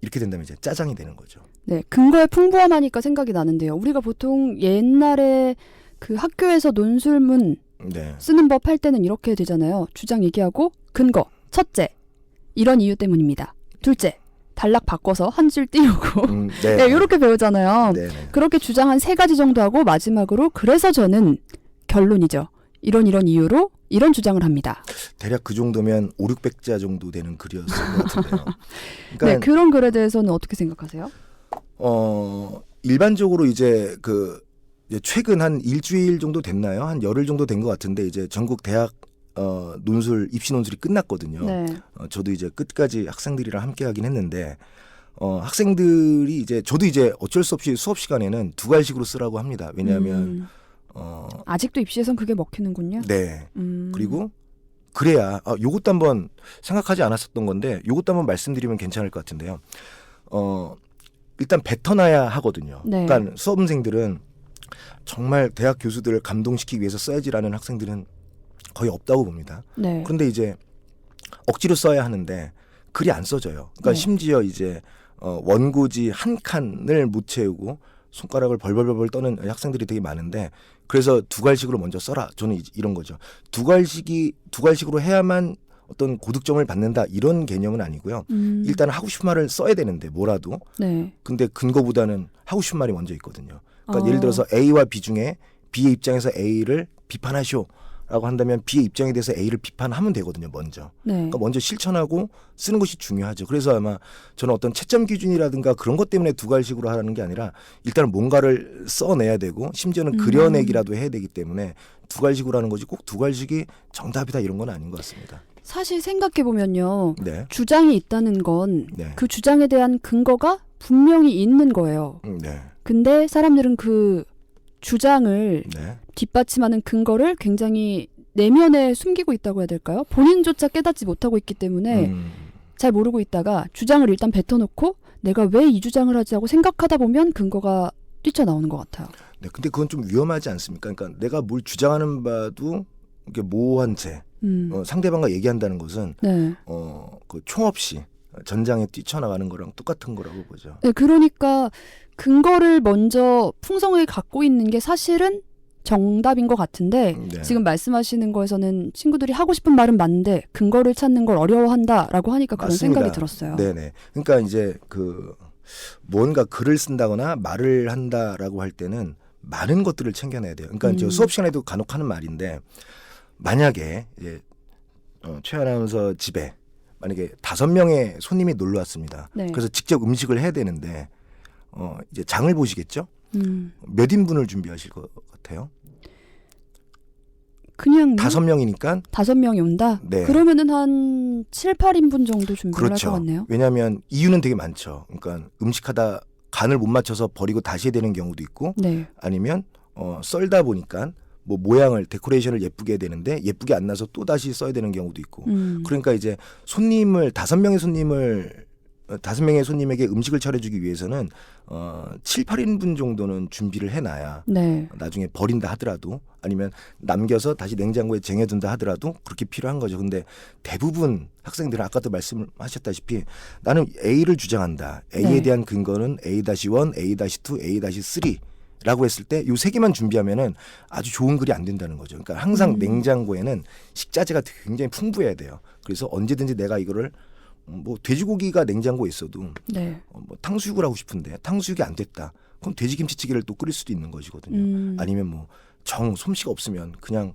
이렇게 된다면 이제 짜장이 되는 거죠. 네, 근거의 풍부함하니까 생각이 나는데요. 우리가 보통 옛날에 그 학교에서 논술문 네. 쓰는 법 할 때는 이렇게 되잖아요. 주장 얘기하고 근거. 첫째, 이런 이유 때문입니다. 둘째, 단락 바꿔서 한 줄 띄우고 네. 네, 이렇게 배우잖아요. 네. 그렇게 주장 한 3가지 정도 하고 마지막으로 그래서 저는 결론이죠. 이런 이유로 이런 주장을 합니다. 대략 그 정도면 500~600자 정도 되는 글이었을 것 같은데요. 그러니까 네, 그런 글에 대해서는 어떻게 생각하세요? 일반적으로 이제 이제 최근 한 일주일 정도 됐나요? 한 열흘 정도 된 것 같은데 이제 전국 대학 논술 입시 논술이 끝났거든요. 네. 저도 이제 끝까지 학생들이랑 함께하긴 했는데 학생들이 이제 저도 이제 어쩔 수 없이 수업 시간에는 2갈식으로 쓰라고 합니다. 왜냐하면 아직도 입시에선 그게 먹히는군요. 네. 그리고 그래야 요것도 한번 생각하지 않았었던 건데 요것도 한번 말씀드리면 괜찮을 것 같은데요. 일단 뱉어놔야 하거든요. 네. 그러니까 수험생들은 정말 대학 교수들을 감동시키기 위해서 써야지라는 학생들은 거의 없다고 봅니다. 네. 그런데 이제 억지로 써야 하는데 글이 안 써져요. 그러니까 네. 심지어 이제 원고지 한 칸을 못 채우고 손가락을 벌벌벌 떠는 학생들이 되게 많은데 그래서 2갈식으로 먼저 써라. 저는 이런 거죠. 2갈식으로 해야만 어떤 고득점을 받는다 이런 개념은 아니고요. 일단 하고 싶은 말을 써야 되는데 뭐라도. 네. 근데 근거보다는 하고 싶은 말이 먼저 있거든요. 그러니까 예를 들어서 A와 B 중에 B의 입장에서 A를 비판하시오라고 한다면 B의 입장에 대해서 A를 비판하면 되거든요. 먼저. 네. 그러니까 먼저 실천하고 쓰는 것이 중요하죠. 그래서 아마 저는 어떤 채점 기준이라든가 그런 것 때문에 2갈식으로 하라는 게 아니라 일단은 뭔가를 써내야 되고 심지어는 그려내기라도 해야 되기 때문에 2갈식으로 하는 거지 꼭 2갈식이 정답이다 이런 건 아닌 것 같습니다. 사실 생각해보면요. 네. 주장이 있다는 건 네. 그 주장에 대한 근거가 분명히 있는 거예요. 네. 근데 사람들은 그 주장을 네. 뒷받침하는 근거를 굉장히 내면에 숨기고 있다고 해야 될까요? 본인조차 깨닫지 못하고 있기 때문에 잘 모르고 있다가 주장을 일단 뱉어놓고 내가 왜 이 주장을 하지 하고 생각하다 보면 근거가 뛰쳐나오는 것 같아요. 네. 근데 그건 좀 위험하지 않습니까? 그러니까 내가 뭘 주장하는 바도 이게 모호한 채 상대방과 얘기한다는 것은 네. 그 총없이 전장에 뛰쳐나가는 거랑 똑같은 거라고 보죠. 네, 그러니까 근거를 먼저 풍성하게 갖고 있는 게 사실은 정답인 것 같은데 네. 지금 말씀하시는 거에서는 친구들이 하고 싶은 말은 맞는데 근거를 찾는 걸 어려워한다라고 하니까 그런 맞습니다. 생각이 들었어요. 네네. 그러니까 이제 그 뭔가 글을 쓴다거나 말을 한다라고 할 때는 많은 것들을 챙겨내야 돼요. 그러니까 저 수업 시간에도 간혹 하는 말인데 만약에 이제 최 아나운서 집에 만약에 5명의 손님이 놀러 왔습니다. 네. 그래서 직접 음식을 해야 되는데 이제 장을 보시겠죠? 몇 인분을 준비하실 것 같아요? 그냥 5명이니까 5명이 온다? 네. 그러면은 한 7, 8인분 정도 준비를 그렇죠. 할 것 같네요. 왜냐하면 이유는 되게 많죠. 그러니까 음식하다 간을 못 맞춰서 버리고 다시 해야 되는 경우도 있고 네. 아니면 썰다 보니까 뭐 모양을 데코레이션을 예쁘게 해야 되는데 예쁘게 안 나서 또 다시 써야 되는 경우도 있고 그러니까 이제 손님을 5명의 손님에게 음식을 차려주기 위해서는 7, 8인분 정도는 준비를 해놔야 네. 나중에 버린다 하더라도 아니면 남겨서 다시 냉장고에 쟁여둔다 하더라도 그렇게 필요한 거죠. 근데 대부분 학생들은 아까도 말씀하셨다시피 나는 A를 주장한다. A에 네. 대한 근거는 A-1, A-2, A-3 라고 했을 때 요 3개만 준비하면은 아주 좋은 글이 안 된다는 거죠. 그러니까 항상 냉장고에는 식자재가 굉장히 풍부해야 돼요. 그래서 언제든지 내가 이거를 뭐 돼지고기가 냉장고에 있어도 네. 뭐 탕수육을 하고 싶은데 탕수육이 안 됐다. 그럼 돼지김치찌개를 또 끓일 수도 있는 것이거든요. 아니면 뭐 솜씨가 없으면 그냥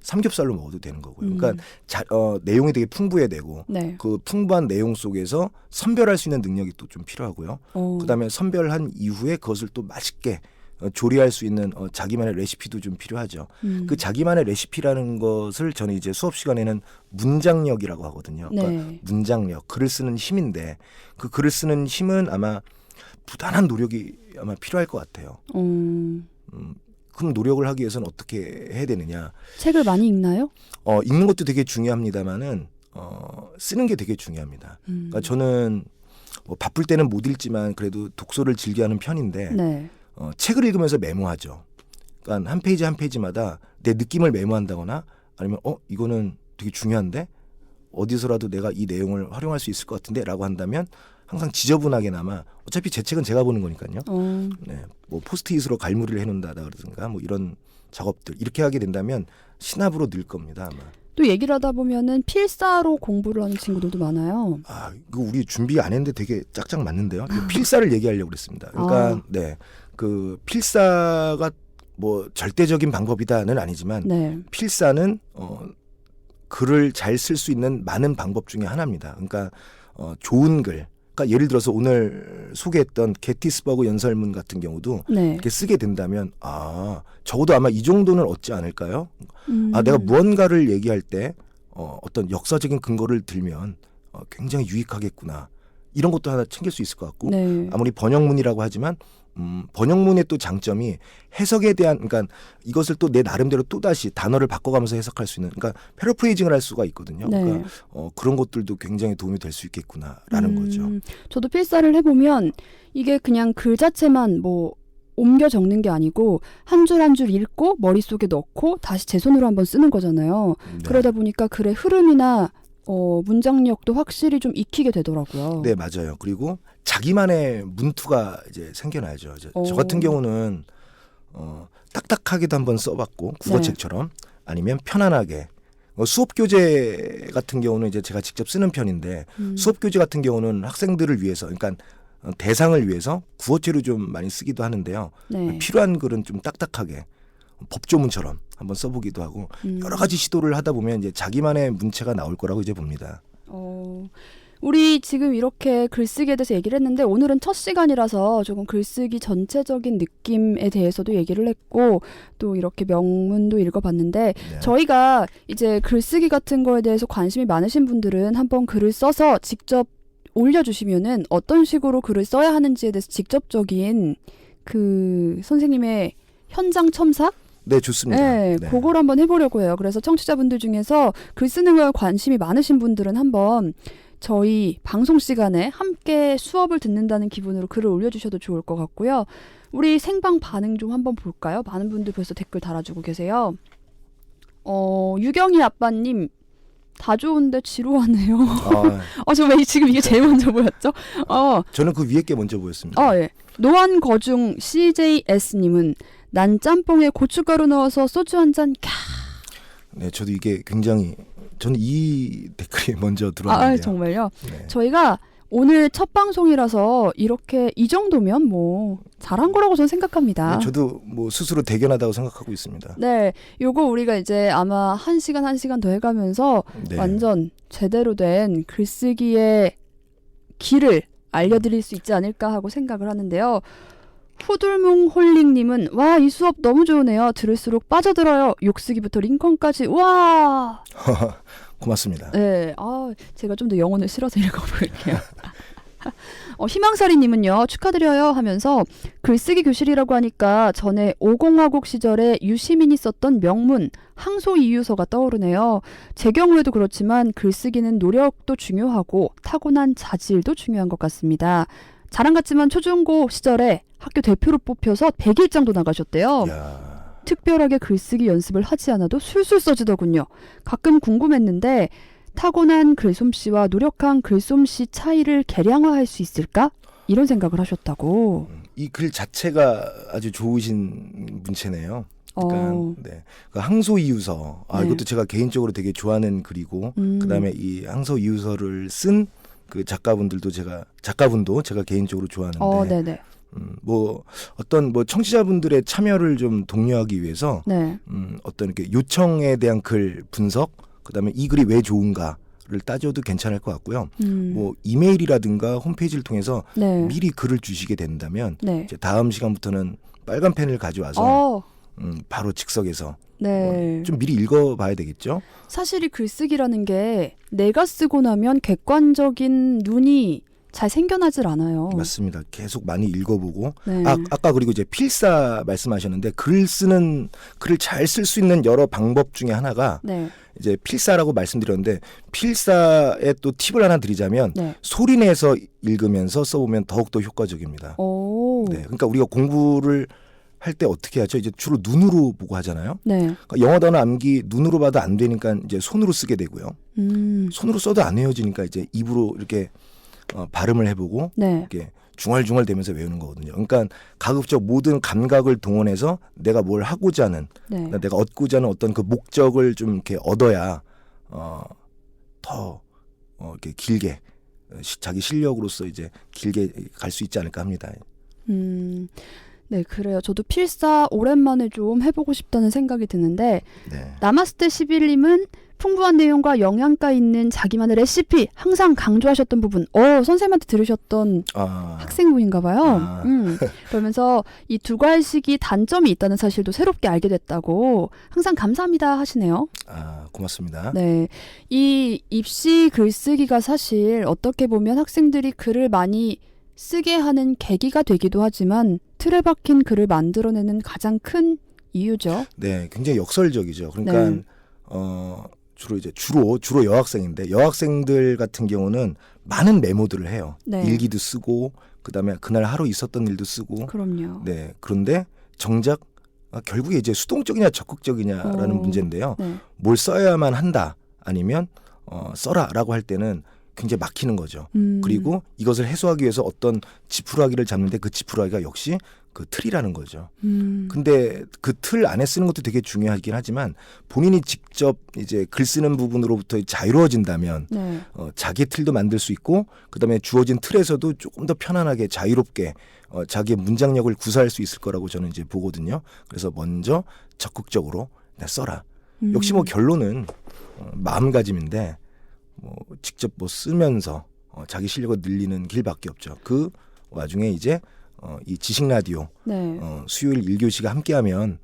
삼겹살로 먹어도 되는 거고요. 그러니까 내용이 되게 풍부해야 되고 네. 그 풍부한 내용 속에서 선별할 수 있는 능력이 또 좀 필요하고요. 그다음에 선별한 이후에 그것을 또 맛있게 조리할 수 있는 자기만의 레시피도 좀 필요하죠. 그 자기만의 레시피라는 것을 저는 이제 수업 시간에는 문장력이라고 하거든요. 그러니까 네. 문장력, 글을 쓰는 힘인데 그 글을 쓰는 힘은 아마 부단한 노력이 아마 필요할 것 같아요. 그럼 노력을 하기 위해서는 어떻게 해야 되느냐? 책을 많이 읽나요? 읽는 것도 되게 중요합니다만은 쓰는 게 되게 중요합니다. 그러니까 저는 뭐 바쁠 때는 못 읽지만 그래도 독서를 즐겨하는 편인데 네. 책을 읽으면서 메모하죠. 그러니까 한 페이지 한 페이지마다 내 느낌을 메모한다거나 아니면 이거는 되게 중요한데 어디서라도 내가 이 내용을 활용할 수 있을 것 같은데 라고 한다면 항상 지저분하게나마 어차피 제 책은 제가 보는 거니까요. 네, 뭐 포스트잇으로 갈무리를 해놓는다든가 뭐 이런 작업들 이렇게 하게 된다면 신압으로 늘 겁니다 아마. 또 얘기를 하다 보면은 필사로 공부를 하는 친구들도 많아요. 이거 우리 준비 안 했는데 되게 짝짝 맞는데요. 필사를 얘기하려고 그랬습니다. 그러니까 네, 그 필사가 뭐 절대적인 방법이다는 아니지만 네. 필사는 글을 잘 쓸 수 있는 많은 방법 중에 하나입니다. 그러니까 좋은 글. 그러니까 예를 들어서 오늘 소개했던 게티스버그 연설문 같은 경우도 네. 이렇게 쓰게 된다면 적어도 아마 이 정도는 얻지 않을까요? 내가 무언가를 얘기할 때 어떤 역사적인 근거를 들면 굉장히 유익하겠구나. 이런 것도 하나 챙길 수 있을 것 같고 네. 아무리 번역문이라고 하지만 번역문의 또 장점이 해석에 대한 그러니까 이것을 또 내 나름대로 또 다시 단어를 바꿔가면서 해석할 수 있는 그러니까 패러프레이징을 할 수가 있거든요. 네. 그러니까 그런 것들도 굉장히 도움이 될 수 있겠구나라는 거죠. 저도 필사를 해보면 이게 그냥 글 자체만 뭐 옮겨 적는 게 아니고 한 줄 한 줄 읽고 머릿속에 넣고 다시 제 손으로 한번 쓰는 거잖아요. 네. 그러다 보니까 글의 흐름이나 문장력도 확실히 좀 익히게 되더라고요. 네, 맞아요. 그리고 자기만의 문투가 이제 생겨나죠. 저 같은 경우는 딱딱하게도 한번 써봤고 국어책처럼 아니면 편안하게 수업 교재 같은 경우는 이제 제가 직접 쓰는 편인데 수업 교재 같은 경우는 학생들을 위해서 그러니까 대상을 위해서 구어체로 좀 많이 쓰기도 하는데요. 네. 필요한 글은 좀 딱딱하게 법조문처럼 한번 써보기도 하고 여러 가지 시도를 하다 보면 이제 자기만의 문체가 나올 거라고 이제 봅니다. 우리 지금 이렇게 글쓰기에 대해서 얘기를 했는데 오늘은 첫 시간이라서 조금 글쓰기 전체적인 느낌에 대해서도 얘기를 했고 또 이렇게 명문도 읽어봤는데 네. 저희가 이제 글쓰기 같은 거에 대해서 관심이 많으신 분들은 한번 글을 써서 직접 올려주시면은 어떤 식으로 글을 써야 하는지에 대해서 직접적인 그 선생님의 현장 첨삭? 네, 좋습니다. 네, 네. 그걸 한번 해보려고 해요. 그래서 청취자분들 중에서 글 쓰는 거에 관심이 많으신 분들은 한번 저희 방송 시간에 함께 수업을 듣는다는 기분으로 글을 올려주셔도 좋을 것 같고요. 우리 생방 반응 좀 한번 볼까요? 많은 분들 벌써 댓글 달아주고 계세요. 유경이 아빠님 다 좋은데 지루하네요. 아, 저 왜 지금 이게 제일 먼저 보였죠? 저는 그 위에 게 먼저 보였습니다. 예. 노안 거중 CJS님은 난 짬뽕에 고춧가루 넣어서 소주 한 잔. 네, 저도 이게 굉장히 저는 이 댓글이 먼저 들어왔는데요. 정말요? 네. 저희가 오늘 첫 방송이라서 이렇게 이 정도면 뭐 잘한 거라고 저는 생각합니다. 네, 저도 뭐 스스로 대견하다고 생각하고 있습니다. 네, 요거 우리가 이제 아마 1시간 더 해가면서 네. 완전 제대로 된 글쓰기의 길을 알려드릴 수 있지 않을까 하고 생각을 하는데요. 후들뭉 홀링님은 와, 이 수업 너무 좋으네요. 들을수록 빠져들어요. 욕쓰기부터 링컨까지. 와. 고맙습니다. 네, 제가 좀 더 영혼을 실어서 읽어볼게요. 희망사리님은요, 축하드려요 하면서 글쓰기 교실이라고 하니까 전에 오공화국 시절에 유시민이 썼던 명문 항소이유서가 떠오르네요. 제 경우에도 그렇지만 글쓰기는 노력도 중요하고 타고난 자질도 중요한 것 같습니다. 자랑 같지만 초중고 시절에 학교 대표로 뽑혀서 100일장도 나가셨대요. 이야. 특별하게 글쓰기 연습을 하지 않아도 술술 써지더군요. 가끔 궁금했는데 타고난 글솜씨와 노력한 글솜씨 차이를 계량화할 수 있을까? 이런 생각을 하셨다고. 이 글 자체가 아주 좋으신 문체네요. 그러니까 네. 그 항소이유서. 네. 이것도 제가 개인적으로 되게 좋아하는 글이고 그다음에 이 항소이유서를 쓴 그 작가분도 제가 개인적으로 좋아하는데 네네. 뭐 어떤 뭐 청취자분들의 참여를 좀 독려하기 위해서 네. 어떤 이렇게 요청에 대한 글 분석, 그다음에 이 글이 왜 좋은가를 따져도 괜찮을 것 같고요. 뭐 이메일이라든가 홈페이지를 통해서 네. 미리 글을 주시게 된다면 네. 이제 다음 시간부터는 빨간 펜을 가져와서 바로 즉석에서 네. 좀 미리 읽어봐야 되겠죠. 사실 이 글쓰기라는 게 내가 쓰고 나면 객관적인 눈이 잘 생겨나질 않아요. 맞습니다. 계속 많이 읽어보고 네. 아까 그리고 이제 필사 말씀하셨는데 글을 잘 쓸 수 있는 여러 방법 중에 하나가 네. 이제 필사라고 말씀드렸는데 필사에 또 팁을 하나 드리자면 네. 소리 내서 읽으면서 써보면 더욱더 효과적입니다. 오. 네, 그러니까 우리가 공부를 할 때 어떻게 하죠? 이제 주로 눈으로 보고 하잖아요. 네. 그러니까 영어 단어 암기 눈으로 봐도 안 되니까 이제 손으로 쓰게 되고요. 손으로 써도 안 외워지니까 이제 입으로 이렇게 발음을 해보고 네. 이렇게 중얼중얼 대면서 외우는 거거든요. 그러니까 가급적 모든 감각을 동원해서 내가 뭘 하고자 하는, 네. 내가 얻고자 하는 어떤 그 목적을 좀 이렇게 얻어야 더 이렇게 길게 자기 실력으로서 이제 길게 갈 수 있지 않을까 합니다. 네, 그래요. 저도 필사 오랜만에 좀 해보고 싶다는 생각이 드는데 네. 나마스테 11님은 풍부한 내용과 영양가 있는 자기만의 레시피 항상 강조하셨던 부분. 선생님한테 들으셨던 학생분인가 봐요. 그러면서 이 두 과식이 단점이 있다는 사실도 새롭게 알게 됐다고 항상 감사합니다 하시네요. 고맙습니다. 네, 이 입시 글쓰기가 사실 어떻게 보면 학생들이 글을 많이 쓰게 하는 계기가 되기도 하지만 틀에 박힌 글을 만들어내는 가장 큰 이유죠. 네, 굉장히 역설적이죠. 그러니까 네. 주로 여학생인데 여학생들 같은 경우는 많은 메모들을 해요. 네. 일기도 쓰고 그다음에 그날 하루 있었던 일도 쓰고. 그럼요. 네, 그런데 정작 결국에 이제 수동적이냐 적극적이냐라는 문제인데요. 네. 뭘 써야만 한다 아니면 써라라고 할 때는 굉장히 막히는 거죠. 그리고 이것을 해소하기 위해서 어떤 지푸라기를 잡는데 그 지푸라기가 역시 그 틀이라는 거죠. 근데 그 틀 안에 쓰는 것도 되게 중요하긴 하지만 본인이 직접 이제 글 쓰는 부분으로부터 자유로워진다면 네. 자기 틀도 만들 수 있고 그다음에 주어진 틀에서도 조금 더 편안하게 자유롭게 자기의 문장력을 구사할 수 있을 거라고 저는 이제 보거든요. 그래서 먼저 적극적으로 써라. 역시 뭐 결론은 마음가짐인데 뭐 직접 뭐 쓰면서 자기 실력을 늘리는 길밖에 없죠. 그 와중에 이제 이 지식 라디오 네. 수요일 1교시가 함께하면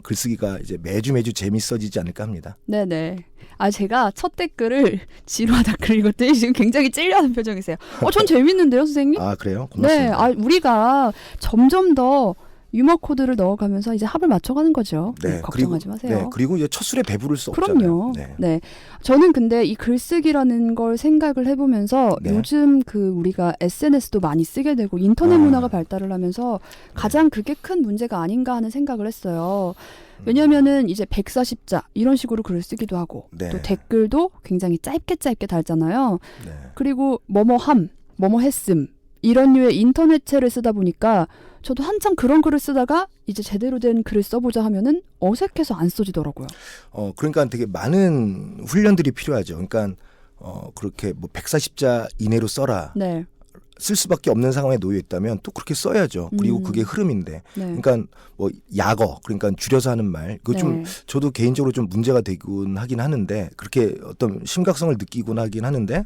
글쓰기가 이제 매주 재밌어지지 않을까 합니다. 네네. 제가 첫 댓글을 지루하다 그리고더니 지금 굉장히 찔려하는 표정이세요. 전 재밌는데요, 선생님? 그래요? 고맙습니다. 네. 우리가 점점 더 유머 코드를 넣어가면서 이제 합을 맞춰가는 거죠. 네, 걱정하지 마세요. 네, 그리고 이제 첫 술에 배부를 수 없잖아요. 그럼요. 네. 저는 근데 이 글쓰기라는 걸 생각을 해보면서 네. 요즘 우리가 SNS도 많이 쓰게 되고 인터넷 문화가 발달을 하면서 가장 그게 큰 문제가 아닌가 하는 생각을 했어요. 왜냐면은 이제 140자 이런 식으로 글을 쓰기도 하고 네. 또 댓글도 굉장히 짧게 달잖아요. 네. 그리고 뭐뭐함, 뭐뭐했음 이런 류의 인터넷체를 쓰다 보니까 저도 한참 그런 글을 쓰다가 이제 제대로 된 글을 써보자 하면은 어색해서 안 써지더라고요. 그러니까 되게 많은 훈련들이 필요하죠. 그러니까 그렇게 뭐 140자 이내로 써라. 네. 쓸 수밖에 없는 상황에 놓여 있다면 또 그렇게 써야죠. 그리고 그게 흐름인데. 네. 그러니까 뭐 약어, 그러니까 줄여서 하는 말. 그거 좀 네. 저도 개인적으로 좀 문제가 되긴 하긴 하는데 그렇게 어떤 심각성을 느끼곤 하긴 하는데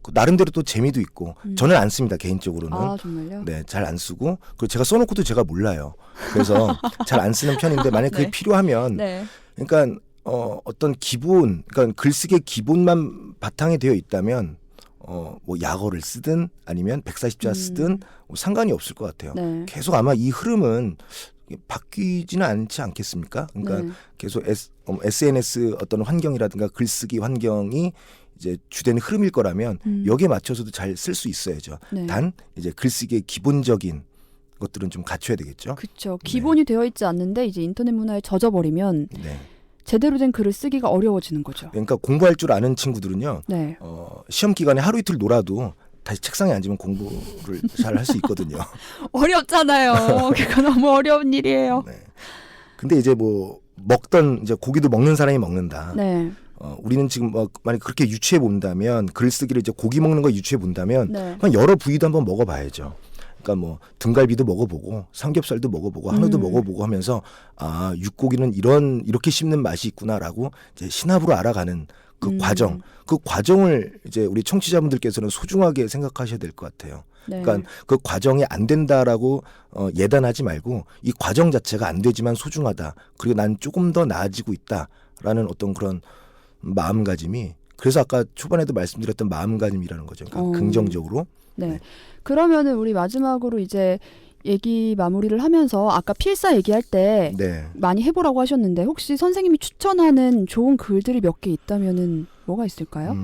그 나름대로 또 재미도 있고 저는 안 씁니다 개인적으로는. 아 정말요? 네, 잘 안 쓰고 그리고 제가 써놓고도 제가 몰라요. 그래서 잘 안 쓰는 편인데 만약 그게 네. 필요하면, 네. 그러니까 어떤 기본, 그러니까 글쓰기의 기본만 바탕이 되어 있다면 뭐 약어를 쓰든 아니면 140자 쓰든 뭐 상관이 없을 것 같아요. 네. 계속 아마 이 흐름은 바뀌지는 않지 않겠습니까? 그러니까 네. 계속 SNS 어떤 환경이라든가 글쓰기 환경이 이제 주된 흐름일 거라면 여기에 맞춰서도 잘 쓸 수 있어야죠. 네. 단 이제 글쓰기의 기본적인 것들은 좀 갖춰야 되겠죠. 그렇죠. 기본이 되어 있지 않는데 이제 인터넷 문화에 젖어버리면 네. 제대로 된 글을 쓰기가 어려워지는 거죠. 그러니까 공부할 줄 아는 친구들은요. 네. 시험 기간에 하루 이틀 놀아도 다시 책상에 앉으면 공부를 잘 할 수 있거든요. 어렵잖아요. 그거 너무 어려운 일이에요. 네. 근데 이제 뭐 먹던 이제 고기도 먹는 사람이 먹는다. 네. 우리는 지금 만약 그렇게 유추해 본다면 글쓰기를 이제 고기 먹는 거 유추해 본다면 네. 한 여러 부위도 한번 먹어봐야죠. 그러니까 뭐 등갈비도 먹어보고 삼겹살도 먹어보고 한우도 먹어보고 하면서 아 육고기는 이렇게 씹는 맛이 있구나라고 이제 신압으로 알아가는 그 과정, 그 과정을 이제 우리 청취자분들께서는 소중하게 생각하셔야 될 것 같아요. 네. 그러니까 그 과정이 안 된다라고 예단하지 말고 이 과정 자체가 안 되지만 소중하다. 그리고 난 조금 더 나아지고 있다라는 어떤 그런 마음가짐이, 그래서 아까 초반에도 말씀드렸던 마음가짐이라는 거죠. 그러니까 긍정적으로. 네. 네. 그러면은 우리 마지막으로 이제 얘기 마무리를 하면서 아까 필사 얘기할 때 네. 많이 해보라고 하셨는데 혹시 선생님이 추천하는 좋은 글들이 몇 개 있다면은 뭐가 있을까요?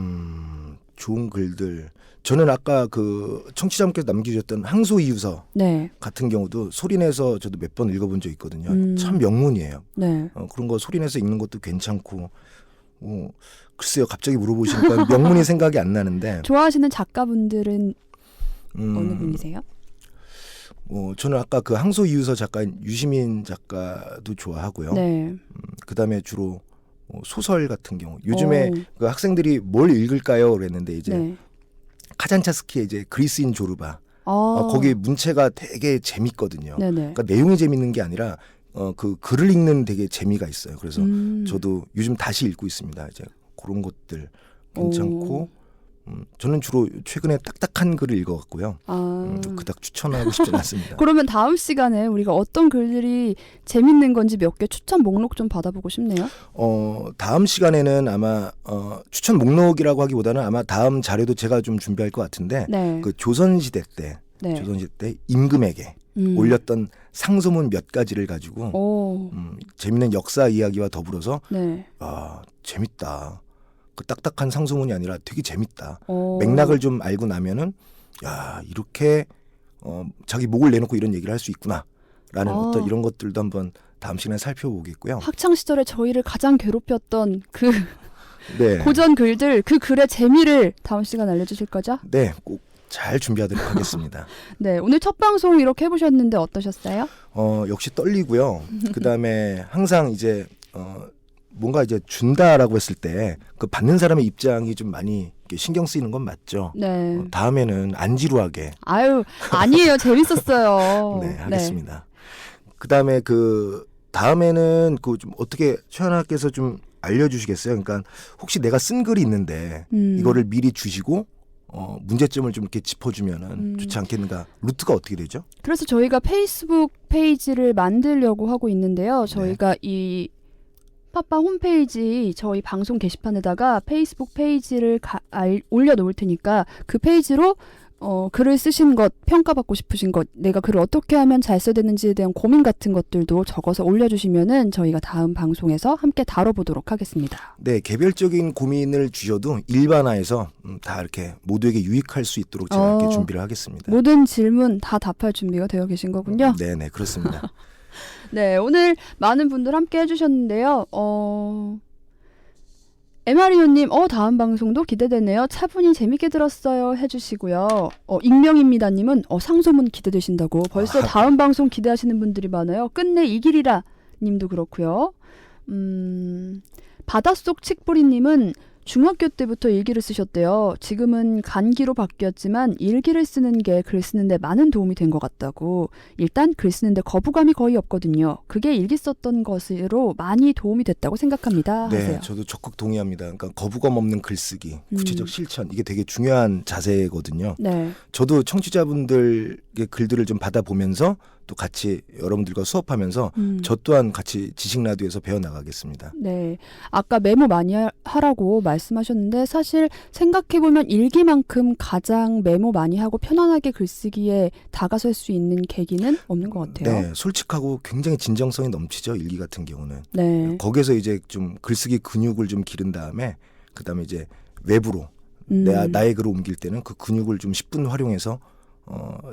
좋은 글들. 저는 아까 그 청취자분께서 남겨주셨던 항소이유서 네. 같은 경우도 소리내서 저도 몇 번 읽어본 적 있거든요. 참 명문이에요. 네. 그런 거 소리내서 읽는 것도 괜찮고. 글쎄요, 갑자기 물어보시니까 명문이 생각이 안 나는데. 좋아하시는 작가분들은 어느 음, 분이세요? 저는 아까 그 항소이유서 작가인 유시민 작가도 좋아하고요. 네. 그다음에 주로 소설 같은 경우. 요즘에 오. 그 학생들이 뭘 읽을까요? 그랬는데 이제 네. 카잔차스키의 이제 그리스인 조르바. 아. 거기 문체가 되게 재밌거든요. 네네. 그러니까 내용이 재밌는 게 아니라 그 글을 읽는 되게 재미가 있어요. 그래서 저도 요즘 다시 읽고 있습니다. 이제 그런 것들 괜찮고. 저는 주로 최근에 딱딱한 글을 읽어갔고요. 아. 그닥 추천하고 싶지는 않습니다. 그러면 다음 시간에 우리가 어떤 글들이 재밌는 건지 몇 개 추천 목록 좀 받아보고 싶네요. 다음 시간에는 아마 추천 목록이라고 하기보다는 아마 다음 자료도 제가 좀 준비할 것 같은데 네. 그 조선시대 때 임금에게 올렸던 상소문 몇 가지를 가지고 오. 재밌는 역사 이야기와 더불어서 네. 재밌다. 그 딱딱한 상소문이 아니라 되게 재밌다. 오. 맥락을 좀 알고 나면은 야 이렇게 자기 목을 내놓고 이런 얘기를 할 수 있구나라는 어떤 이런 것들도 한번 다음 시간에 살펴보겠고요. 학창 시절에 저희를 가장 괴롭혔던 그 네, 고전 글들, 그 글의 재미를 다음 시간 알려주실 거죠? 네, 꼭 잘 준비하도록 하겠습니다. 네, 오늘 첫 방송 이렇게 해보셨는데 어떠셨어요? 역시 떨리고요. 그 다음에 항상 이제 뭔가 이제 준다라고 했을 때 그 받는 사람의 입장이 좀 많이 이렇게 신경 쓰이는 건 맞죠. 네. 다음에는 안 지루하게. 아유, 아니에요. 재밌었어요. 네, 하겠습니다. 그 다음에 다음에는 그 좀 어떻게 최하나께서 좀 알려주시겠어요? 그러니까 혹시 내가 쓴 글이 있는데 이거를 미리 주시고 문제점을 좀 이렇게 짚어주면은 좋지 않겠는가? 루트가 어떻게 되죠? 그래서 저희가 페이스북 페이지를 만들려고 하고 있는데요. 저희가 이 팟빵 홈페이지 저희 방송 게시판에다가 페이스북 페이지를 올려놓을 테니까 그 페이지로 글을 쓰신 것, 평가받고 싶으신 것, 내가 글을 어떻게 하면 잘 써야 되는지에 대한 고민 같은 것들도 적어서 올려주시면은 저희가 다음 방송에서 함께 다뤄보도록 하겠습니다. 네, 개별적인 고민을 주셔도 일반화해서 다 이렇게 모두에게 유익할 수 있도록 제가 이렇게 준비를 하겠습니다. 모든 질문 다 답할 준비가 되어 계신 거군요. 네, 그렇습니다. 네, 오늘 많은 분들 함께 해주셨는데요. 에마리오님, 다음 방송도 기대되네요. 차분히 재밌게 들었어요. 해주시고요. 익명입니다님은, 상소문 기대되신다고. 벌써 다음 방송 기대하시는 분들이 많아요. 끝내 이 길이라 님도 그렇고요. 바닷속 칡뿌리님은 중학교 때부터 일기를 쓰셨대요. 지금은 간기로 바뀌었지만 일기를 쓰는 게 글 쓰는데 많은 도움이 된 것 같다고. 일단 글 쓰는데 거부감이 거의 없거든요. 그게 일기 썼던 것으로 많이 도움이 됐다고 생각합니다. 네, 하세요. 저도 적극 동의합니다. 그러니까 거부감 없는 글쓰기, 구체적 실천 이게 되게 중요한 자세거든요. 네. 저도 청취자분들의 글들을 좀 받아보면서 또 같이 여러분들과 수업하면서 저 또한 같이 지식 라디오에서 배워나가겠습니다. 네. 아까 메모 많이 하라고 말씀하셨는데 사실 생각해보면 일기만큼 가장 메모 많이 하고 편안하게 글쓰기에 다가설 수 있는 계기는 없는 것 같아요. 네, 솔직하고 굉장히 진정성이 넘치죠. 일기 같은 경우는. 네. 거기에서 이제 좀 글쓰기 근육을 좀 기른 다음에 그다음에 이제 외부로 나의 글을 옮길 때는 그 근육을 좀 10분 활용해서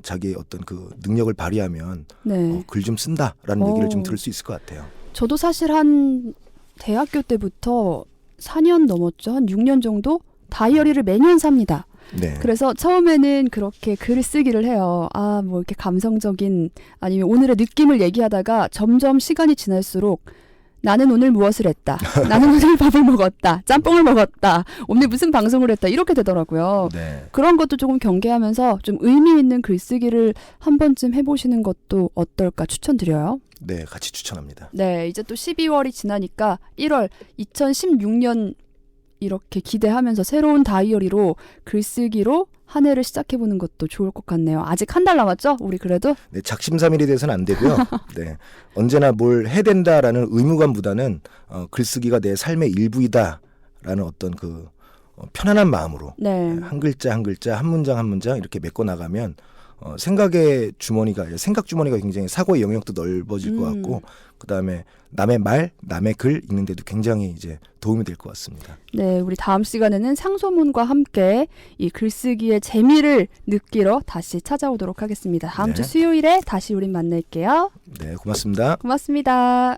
자기의 어떤 그 능력을 발휘하면 네. 글 좀 쓴다라는 얘기를 좀 오. 들을 수 있을 것 같아요. 저도 사실 한 대학교 때부터 4년 넘었죠. 한 6년 정도 다이어리를 매년 삽니다. 네. 그래서 처음에는 그렇게 글을 쓰기를 해요. 뭐 이렇게 감성적인 아니면 오늘의 느낌을 얘기하다가 점점 시간이 지날수록 나는 오늘 무엇을 했다. 나는 오늘 밥을 먹었다. 짬뽕을 먹었다. 오늘 무슨 방송을 했다. 이렇게 되더라고요. 네. 그런 것도 조금 경계하면서 좀 의미 있는 글쓰기를 한 번쯤 해보시는 것도 어떨까 추천드려요. 네, 같이 추천합니다. 네, 이제 또 12월이 지나니까 1월 2016년 이렇게 기대하면서 새로운 다이어리로 글쓰기로 한 해를 시작해보는 것도 좋을 것 같네요. 아직 한 달 남았죠? 우리 그래도? 네, 작심삼일이 돼서는 안 되고요. 네, 언제나 뭘 해야 된다라는 의무감보다는 글쓰기가 내 삶의 일부이다라는 어떤 그 편안한 마음으로 네. 한 글자 한 글자 한 문장 한 문장 이렇게 메꿔 나가면 생각의 주머니가 생각 주머니가 굉장히 사고의 영역도 넓어질 것 같고 그다음에 남의 말, 남의 글 읽는데도 굉장히 이제 도움이 될 것 같습니다. 네, 우리 다음 시간에는 상소문과 함께 이 글쓰기의 재미를 느끼러 다시 찾아오도록 하겠습니다. 다음 네. 주 수요일에 다시 우린 만날게요. 네, 고맙습니다. 고맙습니다.